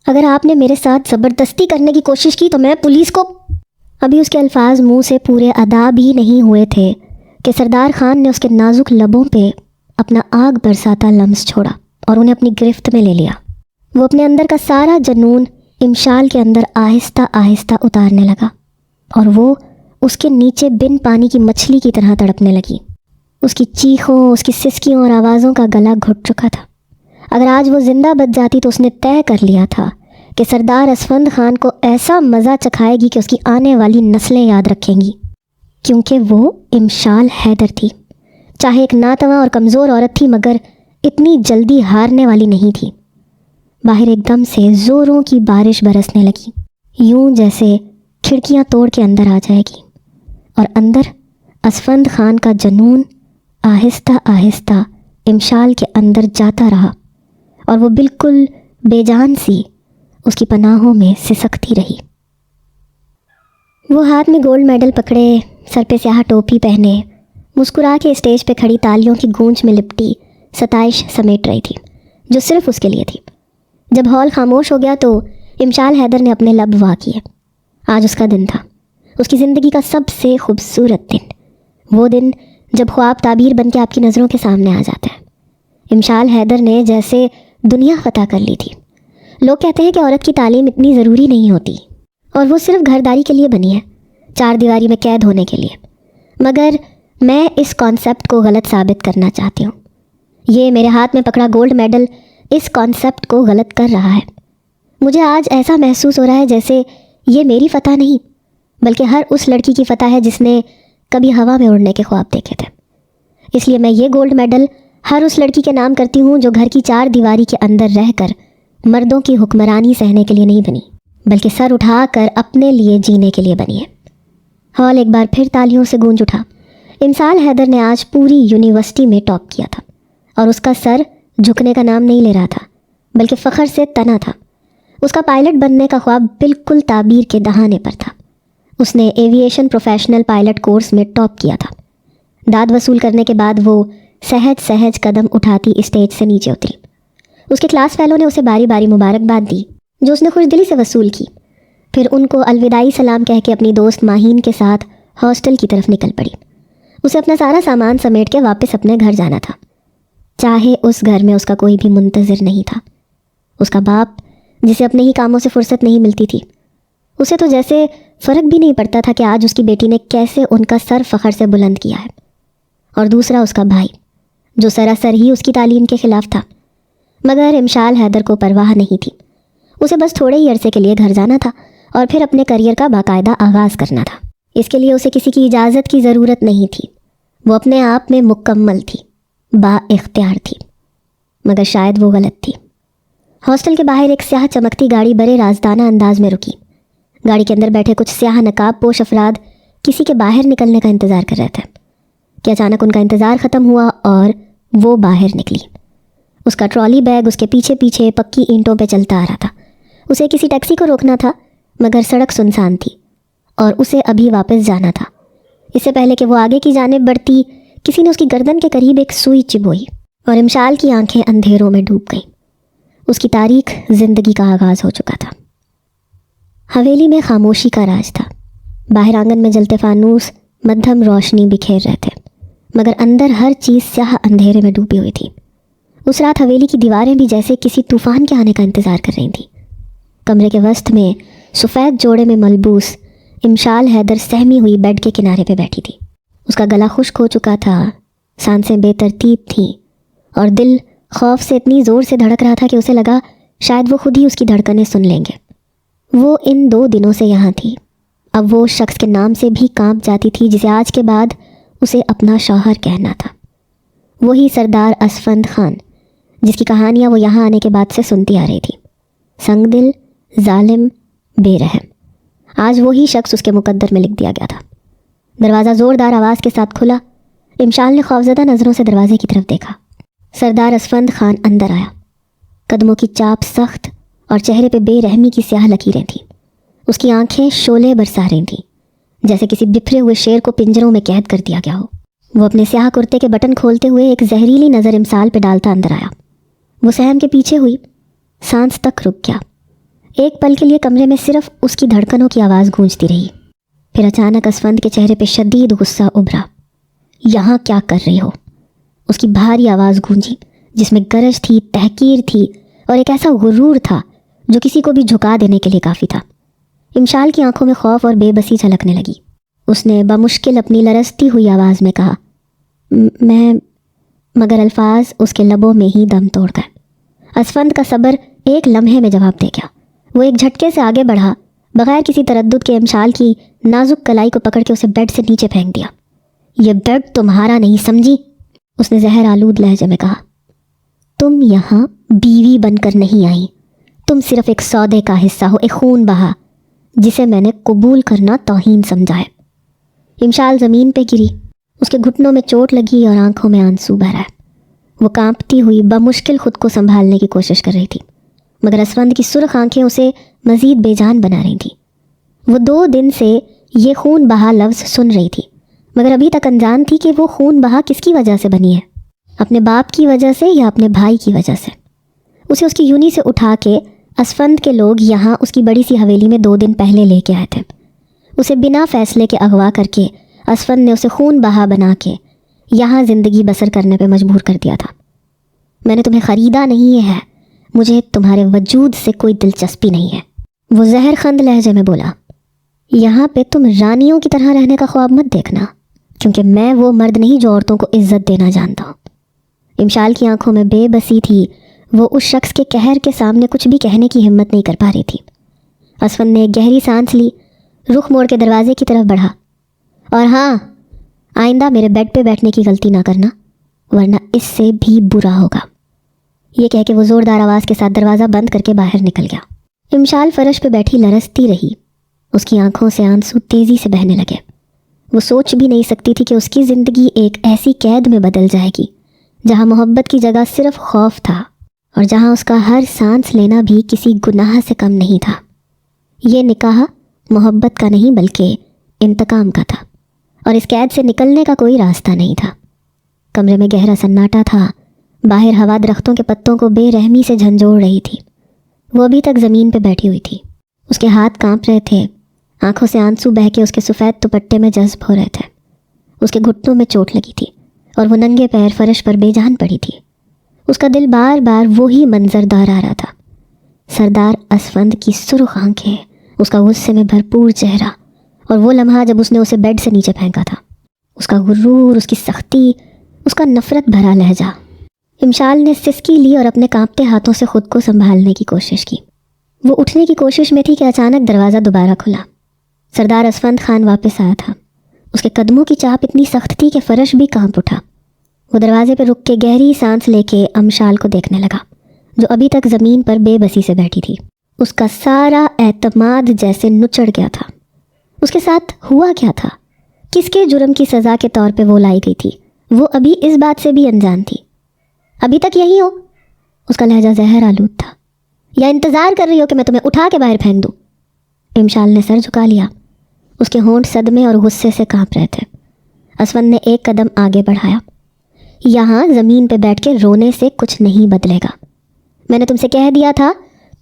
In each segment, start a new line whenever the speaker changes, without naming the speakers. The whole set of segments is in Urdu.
اگر آپ نے میرے ساتھ زبردستی کرنے کی کوشش کی تو میں پولیس کو... ابھی اس کے الفاظ منہ سے پورے ادا بھی نہیں ہوئے تھے کہ سردار خان نے اس کے نازک لبوں پہ اپنا آگ برساتا لمس چھوڑا اور انہیں اپنی گرفت میں لے لیا۔ وہ اپنے اندر کا سارا جنون امشال کے اندر آہستہ آہستہ اتارنے لگا اور وہ اس کے نیچے بن پانی کی مچھلی کی طرح تڑپنے لگی۔ اس کی چیخوں، اس کی سسکیوں اور آوازوں کا گلا گھٹ چکا تھا۔ اگر آج وہ زندہ بچ جاتی تو اس نے طے کر لیا تھا کہ سردار اسفند خان کو ایسا مزہ چکھائے گی کہ اس کی آنے والی نسلیں یاد رکھیں گی، کیونکہ وہ امشال حیدر تھی۔ چاہے ایک ناتواں اور کمزور عورت تھی، مگر اتنی جلدی ہارنے والی نہیں تھی۔ باہر ایک دم سے زوروں کی بارش برسنے لگی، یوں جیسے کھڑکیاں توڑ کے اندر آ جائے گی، اور اندر اسفند خان کا جنون آہستہ آہستہ امشال کے اندر جاتا رہا اور وہ بالکل بے جان سی اس کی پناہوں میں سسکتی رہی۔ وہ ہاتھ میں گولڈ میڈل پکڑے، سر پہ سیاہ ٹوپی پہنے، مسکرا کے اسٹیج پہ کھڑی تالیوں کی گونج میں لپٹی ستائش سمیٹ رہی تھی جو صرف اس کے لیے تھی۔ جب ہال خاموش ہو گیا تو امشال حیدر نے اپنے لب وا کیے۔ آج اس کا دن تھا، اس کی زندگی کا سب سے خوبصورت دن، وہ دن جب خواب تعبیر بن کے آپ کی نظروں کے سامنے آ جاتا ہے۔ امشال حیدر نے جیسے دنیا فتح کر لی تھی۔ لوگ کہتے ہیں کہ عورت کی تعلیم اتنی ضروری نہیں ہوتی اور وہ صرف گھرداری کے لیے بنی ہے، چار دیواری میں قید ہونے کے لیے، مگر میں اس کانسیپٹ کو غلط ثابت کرنا چاہتی ہوں۔ یہ میرے ہاتھ میں پکڑا گولڈ میڈل اس کانسیپٹ کو غلط کر رہا ہے۔ مجھے آج ایسا محسوس ہو رہا ہے جیسے یہ میری فتح نہیں، بلکہ ہر اس لڑکی کی فتح ہے جس نے کبھی ہوا میں اڑنے کے خواب دیکھے تھے۔ اس لیے میں یہ گولڈ میڈل ہر اس لڑکی کے نام کرتی ہوں جو گھر کی چار دیواری کے اندر رہ کر مردوں کی حکمرانی سہنے کے لیے نہیں بنی، بلکہ سر اٹھا کر اپنے لیے جینے کے لیے بنی ہے۔ ہال ایک بار پھر تالیوں سے گونج اٹھا۔ امشال حیدر نے آج پوری یونیورسٹی میں ٹاپ کیا تھا اور اس کا سر جھکنے کا نام نہیں لے رہا تھا، بلکہ فخر سے تنا تھا۔ اس کا پائلٹ بننے کا خواب بالکل تعبیر کے دہانے پر تھا۔ اس نے ایوییشن پروفیشنل پائلٹ کورس میں ٹاپ کیا تھا۔ داد وصول کرنے کے بعد وہ سہج سہج قدم اٹھاتی اسٹیج سے نیچے اتری۔ اس کے کلاس فیلو نے اسے باری باری مبارکباد دی جو اس نے خوش دلی سے وصول کی، پھر ان کو الوداعی سلام کہہ کے اپنی دوست ماہین کے ساتھ ہاسٹل کی طرف نکل پڑی۔ اسے اپنا سارا سامان سمیٹ کے واپس اپنے گھر جانا تھا، چاہے اس گھر میں اس کا کوئی بھی منتظر نہیں تھا۔ اس کا باپ جسے اپنے ہی کاموں سے فرصت نہیں ملتی تھی، اسے تو جیسے فرق بھی نہیں پڑتا تھا کہ آج اس کی بیٹی نے کیسے ان کا سر فخر سے بلند کیا ہے، اور دوسرا اس کا بھائی جو سراسر ہی اس کی تعلیم کے خلاف تھا۔ مگر امشال حیدر کو پرواہ نہیں تھی، اسے بس تھوڑے ہی عرصے کے لیے گھر جانا تھا اور پھر اپنے کیریئر کا باقاعدہ آغاز کرنا تھا۔ اس کے لیے اسے کسی کی اجازت کی ضرورت نہیں تھی، وہ اپنے آپ میں مکمل تھی، با اختیار تھی، مگر شاید وہ غلط تھی۔ ہاسٹل کے باہر ایک سیاہ چمکتی گاڑی بڑے رازدانہ انداز میں رکی۔ گاڑی کے اندر بیٹھے کچھ سیاہ نقاب پوش افراد کسی کے باہر نکلنے کا انتظار کر رہے تھے کہ اچانک ان کا انتظار ختم ہوا اور وہ باہر نکلی۔ اس کا ٹرالی بیگ اس کے پیچھے پیچھے پکی اینٹوں پہ چلتا آ رہا تھا۔ اسے کسی ٹیکسی کو روکنا تھا، مگر سڑک سنسان تھی اور اسے ابھی واپس جانا تھا۔ اس سے پہلے کہ وہ آگے کی جانب بڑھتی، کسی نے اس کی گردن کے قریب ایک سوئی چبوئی اور امشال کی آنکھیں اندھیروں میں ڈوب گئیں۔ اس کی تاریخ زندگی کا آغاز ہو چکا تھا۔ حویلی میں خاموشی کا راج تھا۔ باہر آنگن میں جلتے فانوس مدھم روشنی بکھیر رہے تھے، مگر اندر ہر چیز سیاہ اندھیرے میں ڈوبی ہوئی تھی۔ اس رات حویلی کی دیواریں بھی جیسے کسی طوفان کے آنے کا انتظار کر رہی تھیں۔ کمرے کے وسط میں سفید جوڑے میں ملبوس امشال حیدر سہمی ہوئی بیڈ کے کنارے پہ بیٹھی تھی۔ اس کا گلا خشک ہو چکا تھا، سانسیں بے ترتیب تھیں اور دل خوف سے اتنی زور سے دھڑک رہا تھا کہ اسے لگا شاید وہ خود ہی اس کی دھڑکنیں سن لیں گے۔ وہ ان 2 دنوں سے یہاں تھی، اب وہ اس شخص کے نام سے بھی کانپ جاتی تھی جسے آج کے بعد اسے اپنا شوہر کہنا تھا، وہی سردار اسفند خان جس کی کہانیاں وہ یہاں آنے کے بعد سے سنتی آ رہی تھی۔ سنگ دل، ظالم، بے رحم، آج وہی شخص اس کے مقدر میں لکھ دیا گیا تھا۔ دروازہ زوردار آواز کے ساتھ کھلا۔ امشال نے خوفزدہ نظروں سے دروازے کی طرف دیکھا۔ سردار اسفند خان اندر آیا۔ قدموں کی چاپ سخت اور چہرے پہ بے رحمی کی سیاہ لکیریں تھیں۔ اس کی آنکھیں شعلے برسا رہی تھیں، جیسے کسی بپھرے ہوئے شیر کو پنجروں میں قید کر دیا گیا ہو۔ وہ اپنے سیاہ کرتے کے بٹن کھولتے ہوئے ایک زہریلی نظر امسال پہ ڈالتا اندر آیا۔ وہ سہم کے پیچھے ہوئی، سانس تک رک گیا۔ ایک پل کے لیے کمرے میں صرف اس کی دھڑکنوں کی آواز گونجتی رہی. پھر اچانک اسفند کے چہرے پہ شدید غصہ ابھرا. یہاں کیا کر رہی ہو؟ اس کی بھاری آواز گونجی جس میں گرج تھی، تحقیر تھی اور ایک ایسا غرور تھا جو کسی کو بھی جھکا دینے کے لیے کافی تھا. امشال کی آنکھوں میں خوف اور بے بسی جھلکنے لگی. اس نے بمشکل اپنی لرزتی ہوئی آواز میں کہا، میں، مگر الفاظ اس کے لبوں میں ہی دم توڑ گئے. اسفند کا صبر ایک لمحے میں جواب دے گیا. وہ ایک جھٹکے سے آگے بڑھا، بغیر کسی تردد کے امشال کی نازک کلائی کو پکڑ کے اسے بیڈ سے نیچے پھینک دیا. یہ بیڈ تمہارا نہیں، سمجھی؟ اس نے زہر آلود لہجے میں کہا. تم یہاں بیوی بن کر نہیں آئی، تم صرف ایک سودے کا حصہ ہو، ایک خون بہا جسے میں نے قبول کرنا توہین سمجھا ہے. امشال زمین پہ گری. اس کے گھٹنوں میں چوٹ لگی اور آنکھوں میں آنسو بہ رہا ہے. وہ کانپتی ہوئی بمشکل خود کو سنبھالنے کی کوشش کر رہی تھی، مگر اسفند کی سرخ آنکھیں اسے مزید بے جان بنا رہی تھیں. وہ 2 دن سے یہ خون بہا لفظ سن رہی تھی، مگر ابھی تک انجان تھی کہ وہ خون بہا کس کی وجہ سے بنی ہے، اپنے باپ کی وجہ سے یا اپنے بھائی کی وجہ سے. اسے اس کی یونی سے اٹھا کے اسفند کے لوگ یہاں اس کی بڑی سی حویلی میں 2 دن پہلے لے کے آئے تھے. اسے بنا فیصلے کے اغوا کر کے اسفند نے اسے خون بہا بنا کے یہاں زندگی بسر کرنے پہ مجبور کر دیا تھا. میں نے تمہیں خریدا نہیں ہے، مجھے تمہارے وجود سے کوئی دلچسپی نہیں ہے. وہ زہر خند لہجے میں بولا. یہاں پہ تم رانیوں کی طرح رہنے کا خواب مت دیکھنا، کیونکہ میں وہ مرد نہیں جو عورتوں کو عزت دینا جانتا ہوں. امشال کی آنکھوں میں بے بسی تھی. وہ اس شخص کے قہر کے سامنے کچھ بھی کہنے کی ہمت نہیں کر پا رہی تھی. اسفند نے ایک گہری سانس لی، رخ موڑ کے دروازے کی طرف بڑھا. اور ہاں، آئندہ میرے بیڈ پہ بیٹھنے کی غلطی نہ کرنا، ورنہ اس سے بھی برا ہوگا. یہ کہہ کے وہ زوردار آواز کے ساتھ دروازہ بند کر کے باہر نکل گیا. امشال فرش پہ بیٹھی لرزتی رہی. اس کی آنکھوں سے آنسو تیزی سے بہنے لگے. وہ سوچ بھی نہیں سکتی تھی کہ اس کی زندگی ایک ایسی قید میں بدل جائے گی جہاں محبت کی جگہ صرف خوف تھا، اور جہاں اس کا ہر سانس لینا بھی کسی گناہ سے کم نہیں تھا. یہ نکاح محبت کا نہیں بلکہ انتقام کا تھا، اور اس قید سے نکلنے کا کوئی راستہ نہیں تھا. کمرے میں گہرا سناٹا تھا. باہر ہوا درختوں کے پتوں کو بے رحمی سے جھنجھوڑ رہی تھی. وہ ابھی تک زمین پہ بیٹھی ہوئی تھی. اس کے ہاتھ کانپ رہے تھے. آنکھوں سے آنسو بہہ کے اس کے سفید دوپٹے میں جذب ہو رہے تھے. اس کے گھٹنوں میں چوٹ لگی تھی اور وہ ننگے پیر فرش پر بے جان پڑی تھی. اس کا دل بار بار وہی منظر دہرا رہا تھا. سردار اسفند کی سرخ آنکھیں، اس کا غصے میں بھرپور چہرہ، اور وہ لمحہ جب اس نے اسے بیڈ سے نیچے پھینکا تھا. اس کا غرور، اس کی سختی، اس کا نفرت بھرا لہجہ. امشال نے سسکی لی اور اپنے کانپتے ہاتھوں سے خود کو سنبھالنے کی کوشش کی. وہ اٹھنے کی کوشش میں تھی کہ اچانک دروازہ دوبارہ کھلا. سردار اسفند خان واپس آیا تھا. اس کے قدموں کی چاپ اتنی سخت تھی کہ فرش بھی کانپ اٹھا. وہ دروازے پہ رک کے گہری سانس لے کے امشال کو دیکھنے لگا، جو ابھی تک زمین پر بے بسی سے بیٹھی تھی. اس کا سارا اعتماد جیسے نچڑ گیا تھا. اس کے ساتھ ہوا کیا تھا؟ کس کے جرم کی سزا کے طور پہ وہ لائی گئی تھی؟ وہ ابھی اس بات سے بھی انجان تھی. ابھی تک یہی ہو؟ اس کا لہجہ زہر آلود تھا. یا انتظار کر رہی ہو کہ میں تمہیں اٹھا کے باہر پھینک دوں؟ امشال نے سر جھکا لیا. اس کے ہونٹ صدمے اور غصے سے کانپ رہے تھے. اسفند نے ایک قدم آگے بڑھایا. یہاں زمین پہ بیٹھ کے رونے سے کچھ نہیں بدلے گا. میں نے تم سے کہہ دیا تھا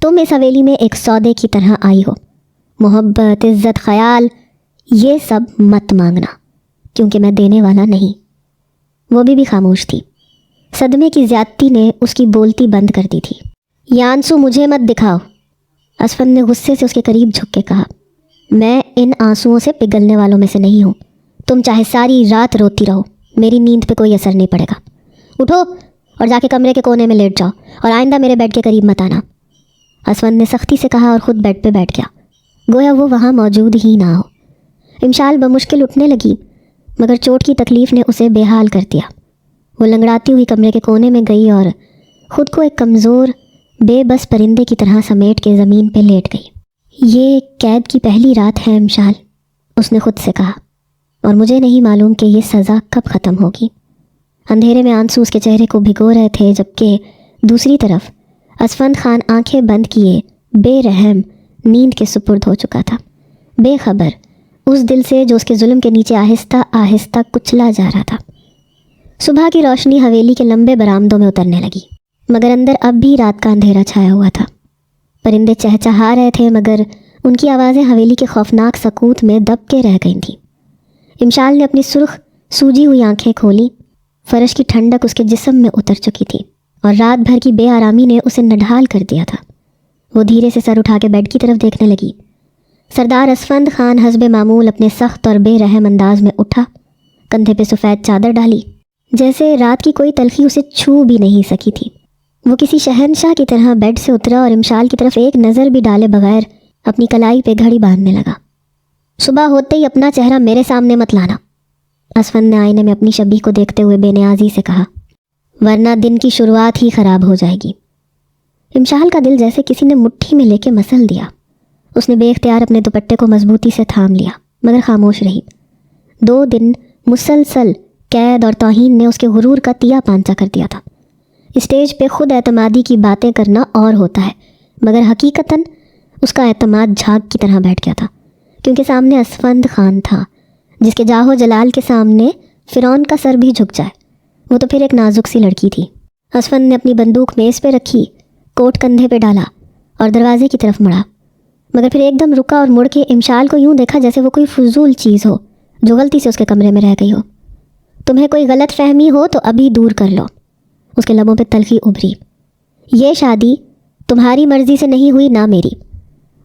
تم اس حویلی میں ایک سودے کی طرح آئی ہو. محبت، عزت، خیال، یہ سب مت مانگنا، کیونکہ میں دینے والا نہیں. وہ بھی خاموش تھی. صدمے کی زیادتی نے اس کی بولتی بند کر دی تھی. یہ آنسو مجھے مت دکھاؤ، اسفند نے غصے سے اس کے قریب جھک کے کہا. میں ان آنسوؤں سے پگھلنے والوں میں سے نہیں ہوں. تم چاہے ساری رات روتی رہو، میری نیند پہ کوئی اثر نہیں پڑے گا. اٹھو اور جا کے کمرے کے کونے میں لیٹ جاؤ، اور آئندہ میرے بیڈ کے قریب مت آنا. اسفند نے سختی سے کہا اور خود بیڈ پہ بیٹھ گیا، گویا وہ وہاں موجود ہی نہ ہو. امشال بمشکل اٹھنے لگی، مگر چوٹ کی تکلیف نے اسے بے حال کر دیا. وہ لنگڑاتی ہوئی کمرے کے کونے میں گئی اور خود کو ایک کمزور بے بس پرندے کی طرح سمیٹ کے زمین پہ لیٹ گئی. یہ قید کی پہلی رات ہے امشال، اس نے خود سے کہا، اور مجھے نہیں معلوم کہ یہ سزا کب ختم ہوگی. اندھیرے میں آنسو اس کے چہرے کو بھگو رہے تھے، جبکہ دوسری طرف اسفند خان آنکھیں بند کیے بے رحم نیند کے سپرد ہو چکا تھا، بے خبر اس دل سے جو اس کے ظلم کے نیچے آہستہ آہستہ کچلا جا رہا تھا. صبح کی روشنی حویلی کے لمبے برآمدوں میں اترنے لگی، مگر اندر اب بھی رات کا اندھیرا چھایا ہوا تھا. پرندے چہچہا رہے تھے مگر ان کی آوازیں حویلی کے خوفناک سکوت میں دب کے رہ گئی تھیں۔ امشال نے اپنی سرخ سوجی ہوئی آنکھیں کھولی۔ فرش کی ٹھنڈک اس کے جسم میں اتر چکی تھی اور رات بھر کی بے آرامی نے اسے نڈھال کر دیا تھا۔ وہ دھیرے سے سر اٹھا کے بیڈ کی طرف دیکھنے لگی۔ سردار اسفند خان حسب معمول اپنے سخت اور بے رحم انداز میں اٹھا، کندھے پہ سفید چادر ڈالی، جیسے رات کی کوئی تلخی اسے چھو بھی نہیں سکی تھی۔ وہ کسی شہنشاہ کی طرح بیڈ سے اترا اور امشال کی طرف ایک نظر بھی ڈالے بغیر اپنی کلائی پہ گھڑی باندھنے لگا۔ صبح ہوتے ہی اپنا چہرہ میرے سامنے مت لانا، اسفند نے آئینے میں اپنی شبیہ کو دیکھتے ہوئے بے نیازی سے کہا، ورنہ دن کی شروعات ہی خراب ہو جائے گی۔ امشال کا دل جیسے کسی نے مٹھی میں لے کے مسل دیا۔ اس نے بے اختیار اپنے دوپٹے کو مضبوطی سے تھام لیا مگر خاموش رہی۔ 2 دن مسلسل قید اور توہین نے اس کے غرور کا تیا پانچا کر دیا تھا۔ اسٹیج پہ خود اعتمادی کی باتیں کرنا اور ہوتا ہے مگر حقیقتاً اس کا اعتماد جھاگ کی طرح بیٹھ گیا تھا، کیونکہ سامنے اسفند خان تھا جس کے جاہ و جلال کے سامنے فرعون کا سر بھی جھک جائے۔ وہ تو پھر ایک نازک سی لڑکی تھی۔ اسفند نے اپنی بندوق میز پہ رکھی، کوٹ کندھے پہ ڈالا اور دروازے کی طرف مڑا، مگر پھر ایک دم رکا اور مڑ کے امشال کو یوں دیکھا جیسے وہ کوئی فضول چیز ہو جو غلطی سے اس کے کمرے میں رہ گئی ہو۔ تمہیں کوئی غلط فہمی ہو تو ابھی دور کر لو۔ اس کے لبوں پہ تلخی ابھری۔ یہ شادی تمہاری مرضی سے نہیں ہوئی نہ میری،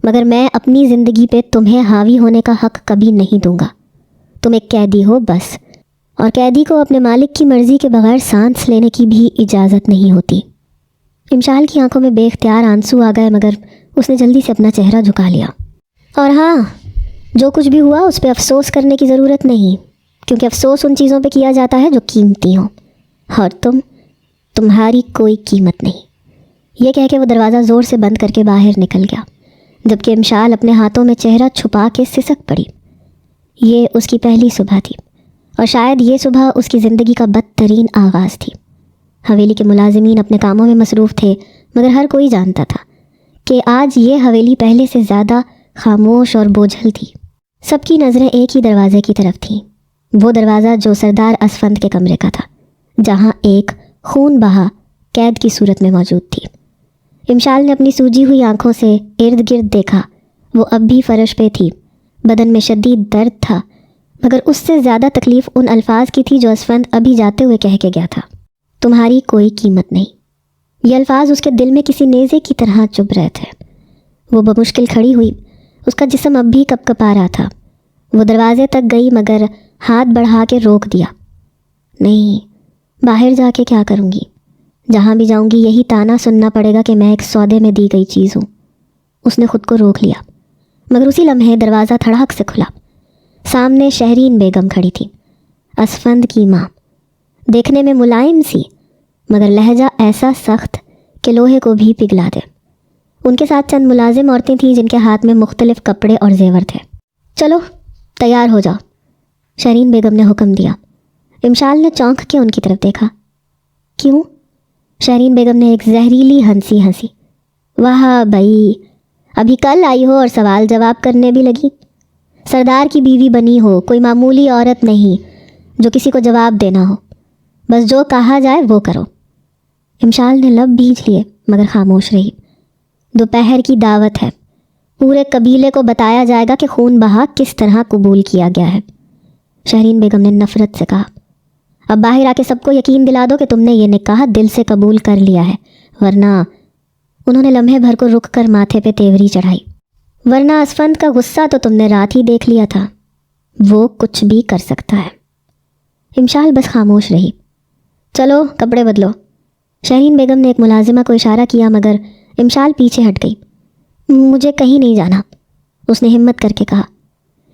مگر میں اپنی زندگی پہ تمہیں حاوی ہونے کا حق کبھی نہیں دوں گا۔ تم ایک قیدی ہو بس، اور قیدی کو اپنے مالک کی مرضی کے بغیر سانس لینے کی بھی اجازت نہیں ہوتی۔ امشال کی آنکھوں میں بے اختیار آنسو آ گئے مگر اس نے جلدی سے اپنا چہرہ جھکا لیا۔ اور ہاں، جو کچھ بھی ہوا اس پہ افسوس کرنے کی ضرورت نہیں، کیونکہ افسوس ان چیزوں پہ کیا جاتا ہے جو قیمتی ہوں، اور تمہاری کوئی قیمت نہیں۔ یہ کہہ کے وہ دروازہ زور سے بند کر کے باہر نکل گیا، جبکہ امشال اپنے ہاتھوں میں چہرہ چھپا کے سسک پڑی۔ یہ اس کی پہلی صبح تھی اور شاید یہ صبح اس کی زندگی کا بدترین آغاز تھی۔ حویلی کے ملازمین اپنے کاموں میں مصروف تھے مگر ہر کوئی جانتا تھا کہ آج یہ حویلی پہلے سے زیادہ خاموش اور بوجھل تھی۔ سب کی نظریں ایک ہی دروازے کی طرف تھیں، وہ دروازہ جو سردار اسفند کے کمرے کا تھا، جہاں ایک خون بہا قید کی صورت میں موجود تھی۔ امشال نے اپنی سوجی ہوئی آنکھوں سے ارد گرد دیکھا۔ وہ اب بھی فرش پہ تھی، بدن میں شدید درد تھا مگر اس سے زیادہ تکلیف ان الفاظ کی تھی جو اسفند ابھی جاتے ہوئے کہہ کے گیا تھا، تمہاری کوئی قیمت نہیں۔ یہ الفاظ اس کے دل میں کسی نیزے کی طرح چبھ رہے تھے۔ وہ بمشکل کھڑی ہوئی، اس کا جسم اب بھی کپ کپا رہا تھا۔ وہ دروازے تک گئی مگر ہاتھ بڑھا کے روک دیا۔ نہیں، باہر جا کے کیا کروں گی؟ جہاں بھی جاؤں گی یہی تانا سننا پڑے گا کہ میں ایک سودے میں دی گئی چیز ہوں۔ اس نے خود کو روک لیا مگر اسی لمحے دروازہ دھڑاک سے کھلا۔ سامنے شہرین بیگم کھڑی تھی، اسفند کی ماں، دیکھنے میں ملائم سی مگر لہجہ ایسا سخت کہ لوہے کو بھی پگھلا دے۔ ان کے ساتھ چند ملازم عورتیں تھیں جن کے ہاتھ میں مختلف کپڑے اور زیور تھے۔ چلو تیار ہو جاؤ، شہرین بیگم نے حکم دیا۔ امشال نے چونک کے ان کی طرف دیکھا۔ کیوں؟ شہرین بیگم نے ایک زہریلی ہنسی ہنسی۔ واہ بھائی، ابھی کل آئی ہو اور سوال جواب کرنے بھی لگی۔ سردار کی بیوی بنی ہو، کوئی معمولی عورت نہیں جو کسی کو جواب دینا ہو، بس جو کہا جائے وہ کرو۔ امشال نے لب بھیج لیے مگر خاموش رہی۔ دوپہر کی دعوت ہے، پورے قبیلے کو بتایا جائے گا کہ خون بہا کس طرح قبول کیا گیا ہے۔ شہرین بیگم نے نفرت سے کہا، اب باہر آ کے سب کو یقین دلا دو کہ تم نے یہ نکاح دل سے قبول کر لیا ہے، ورنہ انہوں نے لمحے بھر کو رک کر ماتھے پہ تیوری چڑھائی، ورنہ اسفند کا غصہ تو تم نے رات ہی دیکھ لیا تھا، وہ کچھ بھی کر سکتا ہے۔ امشال بس خاموش رہی۔ چلو کپڑے بدلو، شہرین بیگم نے ایک ملازمہ کو اشارہ کیا مگر امشال پیچھے ہٹ گئی۔ مجھے کہیں نہیں جانا، اس نے ہمت کر کے کہا۔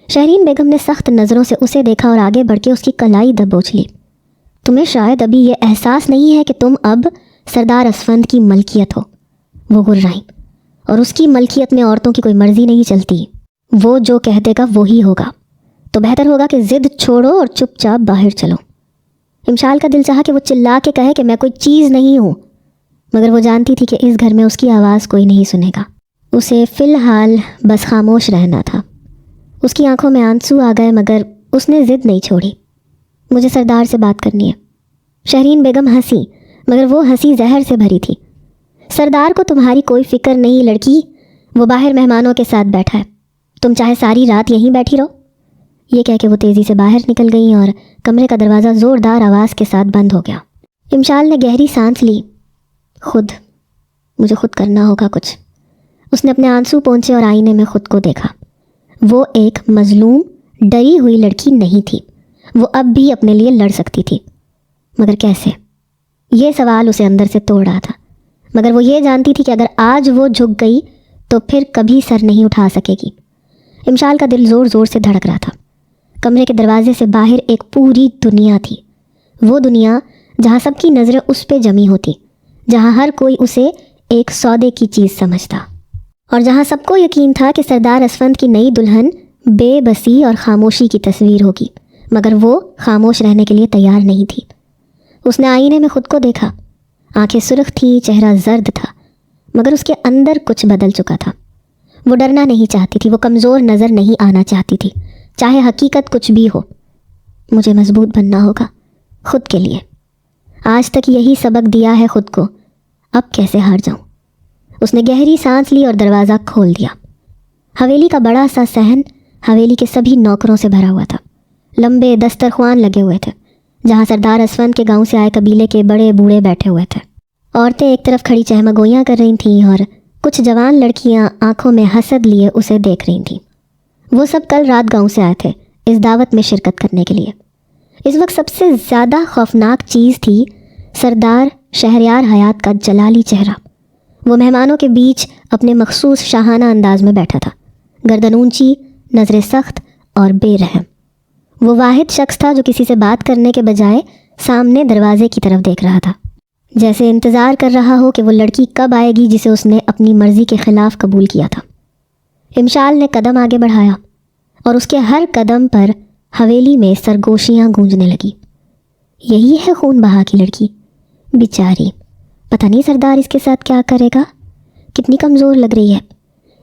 شہرین بیگم نے سخت نظروں سے اسے دیکھا اور آگے بڑھ کے اس کی کلائی دبوچ لی۔ تمہیں شاید ابھی یہ احساس نہیں ہے کہ تم اب سردار اسفند کی ملکیت ہو۔ وہ غرائیں، اور اس کی ملکیت میں عورتوں کی کوئی مرضی نہیں چلتی، وہ جو کہہ دے گا وہی ہوگا، تو بہتر ہوگا کہ ضد چھوڑو اور چپ چاپ باہر چلو۔ امشال کا دل چاہا کہ وہ چلا کے کہے کہ میں کوئی چیز نہیں ہوں، مگر وہ جانتی تھی کہ اس گھر میں اس کی آواز کوئی نہیں سنے گا۔ اسے فی الحال بس خاموش رہنا تھا۔ اس کی آنکھوں میں آنسو آ گئے مگر اس نے ضد نہیں چھوڑی۔ مجھے سردار سے بات کرنی ہے۔ شہرین بیگم ہنسی مگر وہ ہنسی زہر سے بھری تھی۔ سردار کو تمہاری کوئی فکر نہیں لڑکی، وہ باہر مہمانوں کے ساتھ بیٹھا ہے، تم چاہے ساری رات یہیں بیٹھی رہو۔ یہ کہہ کے وہ تیزی سے باہر نکل گئیں اور کمرے کا دروازہ زوردار آواز کے ساتھ بند ہو گیا۔ امشال نے گہری سانس لی۔ مجھے خود کرنا ہوگا کچھ۔ اس نے اپنے آنسو پونچھے اور آئینے میں خود کو دیکھا۔ وہ ایک مظلوم ڈری ہوئی لڑکی نہیں تھی، وہ اب بھی اپنے لیے لڑ سکتی تھی، مگر کیسے؟ یہ سوال اسے اندر سے توڑ رہا تھا، مگر وہ یہ جانتی تھی کہ اگر آج وہ جھک گئی تو پھر کبھی سر نہیں اٹھا سکے گی۔ امشال کا دل زور زور سے دھڑک رہا تھا۔ کمرے کے دروازے سے باہر ایک پوری دنیا تھی، وہ دنیا جہاں سب کی نظریں اس پہ جمی ہوتی، جہاں ہر کوئی اسے ایک سودے کی چیز سمجھتا، اور جہاں سب کو یقین تھا کہ سردار اسفند کی نئی دلہن بے بسی اور خاموشی کی تصویر ہوگی، مگر وہ خاموش رہنے کے لیے تیار نہیں تھی۔ اس نے آئینے میں خود کو دیکھا، آنکھیں سرخ تھیں، چہرہ زرد تھا، مگر اس کے اندر کچھ بدل چکا تھا۔ وہ ڈرنا نہیں چاہتی تھی، وہ کمزور نظر نہیں آنا چاہتی تھی، چاہے حقیقت کچھ بھی ہو۔ مجھے مضبوط بننا ہوگا، خود کے لیے۔ آج تک یہی سبق دیا ہے خود کو، اب کیسے ہار جاؤں؟ اس نے گہری سانس لی اور دروازہ کھول دیا۔ حویلی کا بڑا سا صحن حویلی کے سبھی نوکروں سے بھرا ہوا تھا۔ لمبے دسترخوان لگے ہوئے تھے، جہاں سردار اسفند کے گاؤں سے آئے قبیلے کے بڑے بوڑھے بیٹھے ہوئے تھے۔ عورتیں ایک طرف کھڑی چہمگوئیاں کر رہی تھیں اور کچھ جوان لڑکیاں آنکھوں میں حسد لیے اسے دیکھ رہی تھیں۔ وہ سب کل رات گاؤں سے آئے تھے اس دعوت میں شرکت کرنے کے لیے۔ اس وقت سب سے زیادہ خوفناک چیز تھی سردار شہریار حیات کا جلالی چہرہ۔ وہ مہمانوں کے بیچ اپنے مخصوص شاہانہ انداز میں بیٹھا تھا، گردن اونچی، نظریں سخت اور بے رحم۔ وہ واحد شخص تھا جو کسی سے بات کرنے کے بجائے سامنے دروازے کی طرف دیکھ رہا تھا، جیسے انتظار کر رہا ہو کہ وہ لڑکی کب آئے گی جسے اس نے اپنی مرضی کے خلاف قبول کیا تھا۔ امشال نے قدم آگے بڑھایا اور اس کے ہر قدم پر حویلی میں سرگوشیاں گونجنے لگی۔ یہی ہے خون بہا کی لڑکی، بیچاری، پتہ نہیں سردار اس کے ساتھ کیا کرے گا، کتنی کمزور لگ رہی ہے،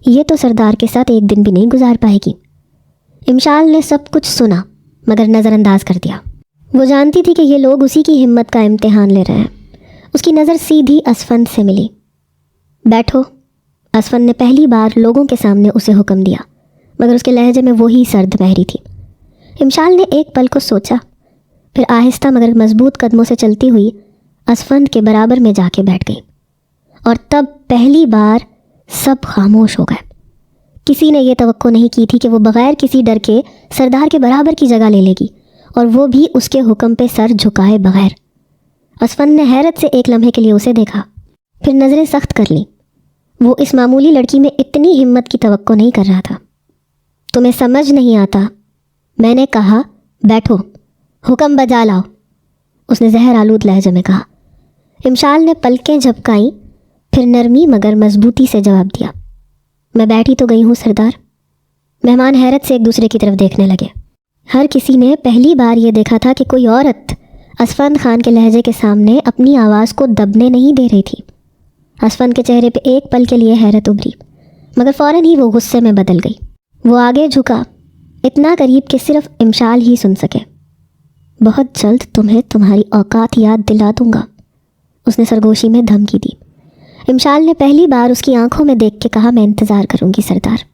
یہ تو سردار کے ساتھ ایک دن بھی نہیں گزار پائے گی۔ امشال نے سب کچھ سنا مگر نظر انداز کر دیا۔ وہ جانتی تھی کہ یہ لوگ اسی کی ہمت کا امتحان لے رہے ہیں۔ اس کی نظر سیدھی اسفند سے ملی۔ بیٹھو، اسفند نے پہلی بار لوگوں کے سامنے اسے حکم دیا، مگر اس کے لہجے میں وہی سرد مہری تھی۔ امشال نے ایک پل کو سوچا، پھر آہستہ مگر مضبوط قدموں سے چلتی ہوئی اسفند کے برابر میں جا کے بیٹھ گئی، اور تب پہلی بار سب خاموش ہو گئے۔ کسی نے یہ توقع نہیں کی تھی کہ وہ بغیر کسی ڈر کے سردار کے برابر کی جگہ لے لے گی، اور وہ بھی اس کے حکم پہ سر جھکائے بغیر۔ اسفند نے حیرت سے ایک لمحے کے لیے اسے دیکھا، پھر نظریں سخت کر لیں۔ وہ اس معمولی لڑکی میں اتنی ہمت کی توقع نہیں کر رہا تھا۔ تمہیں سمجھ نہیں آتا، میں نے کہا بیٹھو، حکم بجا لاؤ، اس نے زہر آلود لہجے میں کہا۔ امشال نے پلکیں جھپکائیں، پھر نرمی مگر مضبوطی سے جواب دیا، میں بیٹھی تو گئی ہوں سردار۔ مہمان حیرت سے ایک دوسرے کی طرف دیکھنے لگے۔ ہر کسی نے پہلی بار یہ دیکھا تھا کہ کوئی عورت اسفند خان کے لہجے کے سامنے اپنی آواز کو دبنے نہیں دے رہی تھی۔ اسفند کے چہرے پہ ایک پل کے لیے حیرت ابھری، مگر فوراً ہی وہ غصے میں بدل گئی۔ وہ آگے جھکا، اتنا قریب کہ صرف امشال ہی سن سکے۔ بہت جلد تمہیں تمہاری اوقات یاد دلا دوں گا، اس نے سرگوشی میں دھمکی دی۔ امشال نے پہلی بار اس کی آنکھوں میں دیکھ کے کہا، میں انتظار کروں گی سردار۔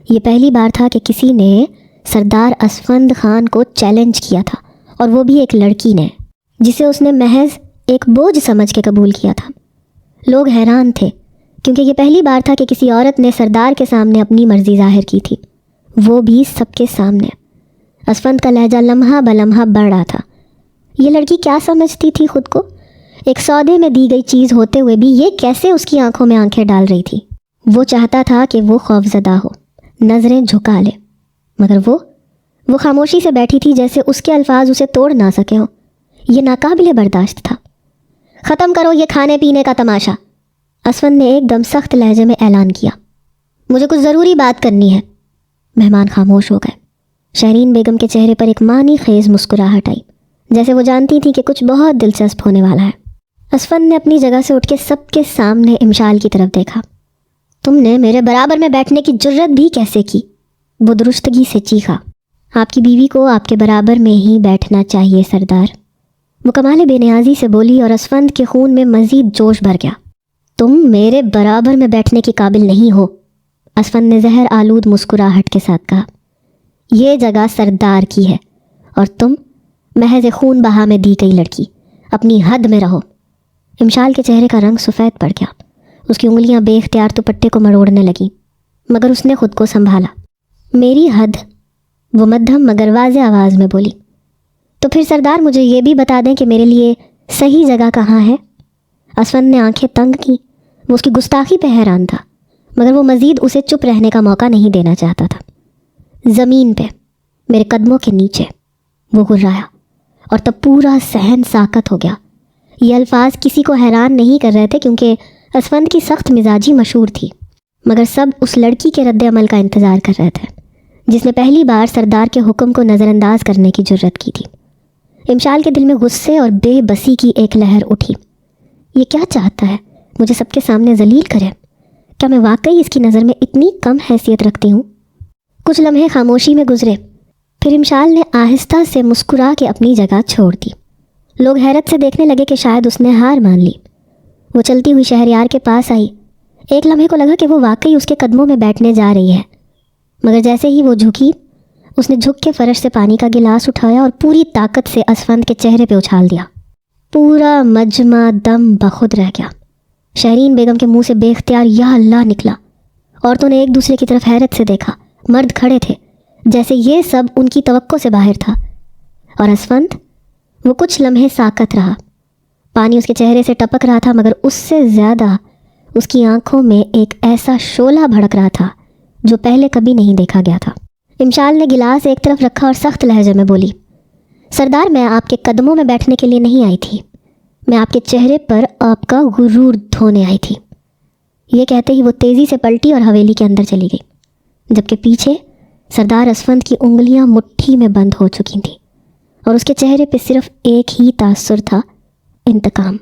یہ پہلی بار تھا کہ کسی نے سردار اسفند خان کو چیلنج کیا تھا، اور وہ بھی ایک لڑکی نے، جسے اس نے محض ایک بوجھ سمجھ کے قبول کیا تھا۔ لوگ حیران تھے کیونکہ یہ پہلی بار تھا کہ کسی عورت نے سردار کے سامنے اپنی مرضی ظاہر کی تھی، وہ بھی سب کے سامنے۔ اسفند کا لہجہ لمحہ بلمحہ بڑھ رہا تھا۔ یہ لڑکی کیا سمجھتی تھی خود کو؟ ایک سودے میں دی گئی چیز ہوتے ہوئے بھی یہ کیسے اس کی آنکھوں میں آنکھیں ڈال رہی تھی؟ وہ چاہتا تھا کہ وہ خوفزدہ ہو، نظریں جھکا لے، مگر وہ خاموشی سے بیٹھی تھی، جیسے اس کے الفاظ اسے توڑ نہ سکے ہوں۔ یہ ناقابل برداشت تھا۔ ختم کرو یہ کھانے پینے کا تماشا، اسفند نے ایک دم سخت لہجے میں اعلان کیا۔ مجھے کچھ ضروری بات کرنی ہے۔ مہمان خاموش ہو گئے۔ شہرین بیگم کے چہرے پر ایک معنی خیز مسکراہٹ آئی، جیسے وہ جانتی تھی کہ کچھ بہت دلچسپ ہونے والا ہے۔ اسفند نے اپنی جگہ سے اٹھ کے سب کے سامنے امشال کی طرف دیکھا۔ تم نے میرے برابر میں بیٹھنے کی جرت بھی کیسے کی؟ وہ درستگی سے چیخا۔ آپ کی بیوی کو آپ کے برابر میں ہی بیٹھنا چاہیے سردار، وہ کمال بے نیازی سے بولی، اور اسفند کے خون میں مزید جوش بھر گیا۔ تم میرے برابر میں بیٹھنے کے قابل نہیں ہو، اسفند نے زہر آلود مسکراہٹ کے ساتھ کہا، یہ جگہ سردار کی ہے اور تم محض خون بہا میں دی گئی لڑکی، اپنی حد میں رہو۔ امشال کے چہرے کا رنگ سفید پڑ گیا، اس کی انگلیاں بے اختیار دوپٹے کو مروڑنے لگیں، مگر اس نے خود کو سنبھالا۔ میری حد، وہ مدھم مگر واضح آواز میں بولی۔ تو پھر سردار مجھے یہ بھی بتا دیں کہ میرے لیے صحیح جگہ کہاں ہے؟ اسفند نے آنکھیں تنگ کیں، وہ اس کی گستاخی پہ حیران تھا، مگر وہ مزید اسے چپ رہنے کا موقع نہیں دینا چاہتا تھا۔ زمین پہ، میرے قدموں کے نیچے، وہ گھرایا، اور تب پورا صحن ساکت ہو گیا۔ یہ الفاظ کسی کو حیران نہیں کر رہے تھے کیونکہ اسفند کی سخت مزاجی مشہور تھی، مگر سب اس لڑکی کے رد عمل کا انتظار کر رہے تھے جس نے پہلی بار سردار کے حکم کو نظر انداز کرنے کی جرت کی تھی۔ امشال کے دل میں غصے اور بے بسی کی ایک لہر اٹھی۔ یہ کیا چاہتا ہے؟ مجھے سب کے سامنے ذلیل کرے؟ کیا میں واقعی اس کی نظر میں اتنی کم حیثیت رکھتی ہوں؟ کچھ لمحے خاموشی میں گزرے، پھر امشال نے آہستہ سے مسکرا کے اپنی جگہ چھوڑ دی۔ لوگ حیرت سے دیکھنے لگے کہ شاید اس نے ہار مان لی۔ وہ چلتی ہوئی شہریار کے پاس آئی۔ ایک لمحے کو لگا کہ وہ واقعی اس کے قدموں میں بیٹھنے جا رہی ہے، مگر جیسے ہی وہ جھکی، اس نے جھک کے فرش سے پانی کا گلاس اٹھایا اور پوری طاقت سے اسفند کے چہرے پہ اچھال دیا۔ پورا مجمع دم بخود رہ گیا۔ شہرین بیگم کے منہ سے بے اختیار یا اللہ نکلا۔ عورتوں نے ایک دوسرے کی طرف حیرت سے دیکھا۔ مرد کھڑے تھے جیسے یہ سب ان کی توقع سے باہر تھا، اور اسفند، وہ کچھ لمحے ساکت رہا۔ پانی اس کے چہرے سے ٹپک رہا تھا، مگر اس سے زیادہ اس کی آنکھوں میں ایک ایسا شعلہ بھڑک رہا تھا جو پہلے کبھی نہیں دیکھا گیا تھا۔ امشال نے گلاس ایک طرف رکھا اور سخت لہجے میں بولی، سردار میں آپ کے قدموں میں بیٹھنے کے لیے نہیں آئی تھی، میں آپ کے چہرے پر آپ کا غرور دھونے آئی تھی۔ یہ کہتے ہی وہ تیزی سے پلٹی اور حویلی کے اندر چلی گئی، جبکہ پیچھے سردار اسفند کی انگلیاں مٹھی میں بند ہو چکی تھیں اور اس کے چہرے پہ صرف ایک ہی تاثر تھا، انتقام۔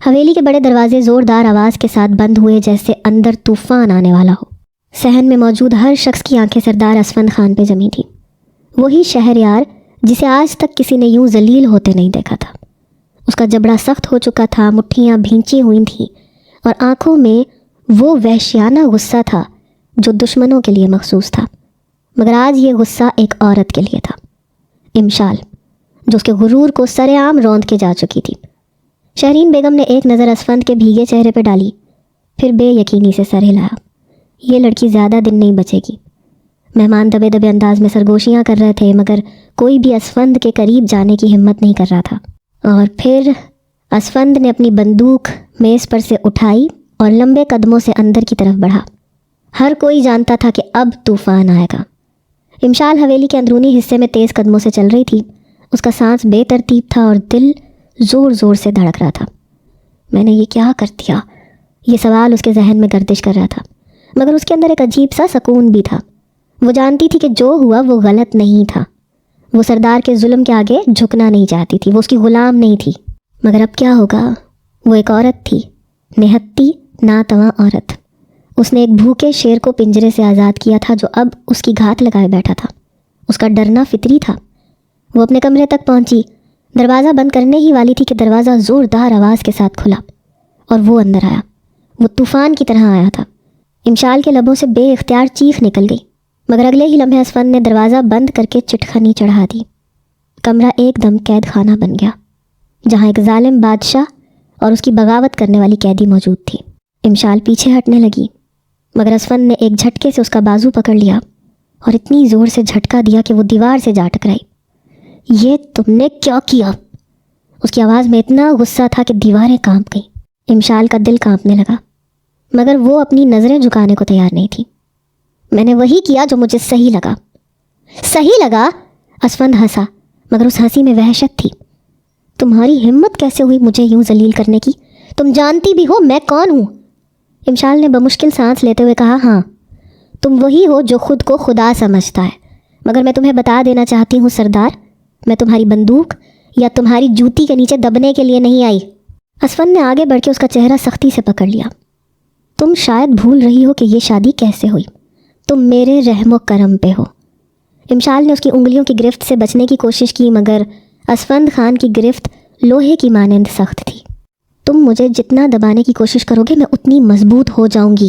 حویلی کے بڑے دروازے زوردار آواز کے ساتھ بند ہوئے جیسے اندر طوفان آنے والا ہو۔ صحن میں موجود ہر شخص کی آنکھیں سردار اسفند خان پہ جمی تھیں، وہی شہریار جسے آج تک کسی نے یوں ذلیل ہوتے نہیں دیکھا تھا۔ اس کا جبڑا سخت ہو چکا تھا، مٹھیاں بھینچی ہوئی تھیں اور آنکھوں میں وہ وحشیانہ غصہ تھا جو دشمنوں کے لیے مخصوص تھا، مگر آج یہ غصہ ایک عورت کے لیے تھا، امشال، جو اس کے غرور کو سرے عام روند کے جا چکی تھی۔ شہرین بیگم نے ایک نظر اسفند کے بھیگے چہرے پہ ڈالی، پھر بے یقینی سے سر ہلایا۔ یہ لڑکی زیادہ دن نہیں بچے گی۔ مہمان دبے دبے انداز میں سرگوشیاں کر رہے تھے، مگر کوئی بھی اسفند کے قریب جانے کی ہمت نہیں کر رہا تھا۔ اور پھر اسفند نے اپنی بندوق میز پر سے اٹھائی اور لمبے قدموں سے اندر کی طرف بڑھا۔ ہر کوئی جانتا تھا کہ اب طوفان آئے گا۔ امشال حویلی کے اندرونی حصے میں تیز قدموں سے چل رہی تھی، اس کا سانس بے ترتیب تھا اور دل زور زور سے دھڑک رہا تھا۔ میں نے یہ کیا کر دیا؟ یہ سوال اس کے ذہن میں گردش کر رہا تھا، مگر اس کے اندر ایک عجیب سا سکون بھی تھا۔ وہ جانتی تھی کہ جو ہوا وہ غلط نہیں تھا۔ وہ سردار کے ظلم کے آگے جھکنا نہیں چاہتی تھی، وہ اس کی غلام نہیں تھی۔ مگر اب کیا ہوگا؟ وہ ایک عورت تھی، نہتی ناتواں عورت۔ اس نے ایک بھوکے شیر کو پنجرے سے آزاد کیا تھا جو اب اس کی گھات لگائے بیٹھا تھا۔ اس کا ڈرنا فطری تھا۔ وہ اپنے کمرے تک پہنچی، دروازہ بند کرنے ہی والی تھی کہ دروازہ زوردار آواز کے ساتھ کھلا اور وہ اندر آیا۔ وہ طوفان کی طرح آیا تھا۔ امشال کے لبوں سے بے اختیار چیخ نکل گئی، مگر اگلے ہی لمحے اسفند نے دروازہ بند کر کے چٹخنی چڑھا دی۔ کمرہ ایک دم قید خانہ بن گیا، جہاں ایک ظالم بادشاہ اور اس کی بغاوت کرنے والی قیدی موجود تھی۔ امشال پیچھے ہٹنے لگی، مگر اسفند نے ایک جھٹکے سے اس کا بازو پکڑ لیا اور اتنی زور سے جھٹکا دیا کہ وہ دیوار سے جا ٹکرائی۔ یہ تم نے کیا کیا؟ اس کی آواز میں اتنا غصہ تھا کہ دیواریں کانپ گئیں۔ امشال کا دل کانپنے لگا، مگر وہ اپنی نظریں جھکانے کو تیار نہیں تھی۔ میں نے وہی کیا جو مجھے صحیح لگا۔ صحیح لگا؟ اسفند ہنسا، مگر اس ہنسی میں وحشت تھی۔ تمہاری ہمت کیسے ہوئی مجھے یوں ذلیل کرنے کی؟ تم جانتی بھی ہو میں کون ہوں؟ امشال نے بمشکل سانس لیتے ہوئے کہا، ہاں، تم وہی ہو جو خود کو خدا سمجھتا ہے، مگر میں تمہیں بتا دینا چاہتی ہوں سردار، میں تمہاری بندوق یا تمہاری جوتی کے نیچے دبنے کے لیے نہیں آئی۔ اسفند نے آگے بڑھ کے اس کا چہرہ سختی سے پکڑ لیا۔ تم شاید بھول رہی ہو کہ یہ شادی کیسے ہوئی، تم میرے رحم و کرم پہ ہو۔ امشال نے اس کی انگلیوں کی گرفت سے بچنے کی کوشش کی، مگر اسفند خان کی گرفت لوہے کی مانند سخت تھی۔ تم مجھے جتنا دبانے کی کوشش کرو گے میں اتنی مضبوط ہو جاؤں گی۔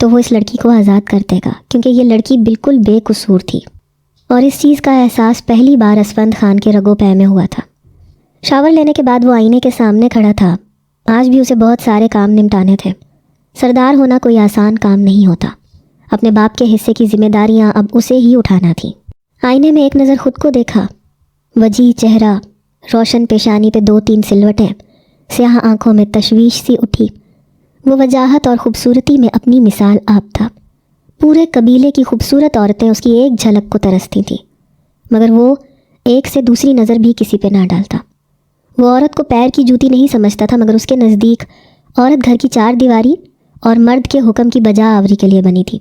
تو وہ اس لڑکی کو آزاد کر دے گا، کیونکہ یہ لڑکی بالکل بے قصور تھی، اور اس چیز کا احساس پہلی بار اسفند خان کے رگو پے میں ہوا تھا۔ شاور لینے کے بعد وہ آئینے کے سامنے کھڑا تھا۔ آج بھی اسے بہت سارے کام نمٹانے تھے۔ سردار ہونا کوئی آسان کام نہیں ہوتا۔ اپنے باپ کے حصے کی ذمہ داریاں اب اسے ہی اٹھانا تھیں۔ آئینے میں ایک نظر خود کو دیکھا، وجیح چہرہ، روشن پیشانی پہ 2-3 سلوٹیں، سیاہ آنکھوں میں تشویش سی اٹھی۔ وہ وجاہت اور خوبصورتی میں اپنی مثال آپ تھا۔ پورے قبیلے کی خوبصورت عورتیں اس کی ایک جھلک کو ترستی تھیں، مگر وہ ایک سے دوسری نظر بھی کسی پہ نہ ڈالتا۔ وہ عورت کو پیر کی جوتی نہیں سمجھتا تھا، مگر اس کے نزدیک عورت گھر کی 4 دیواری اور مرد کے حکم کی بجا آوری کے لیے بنی تھی،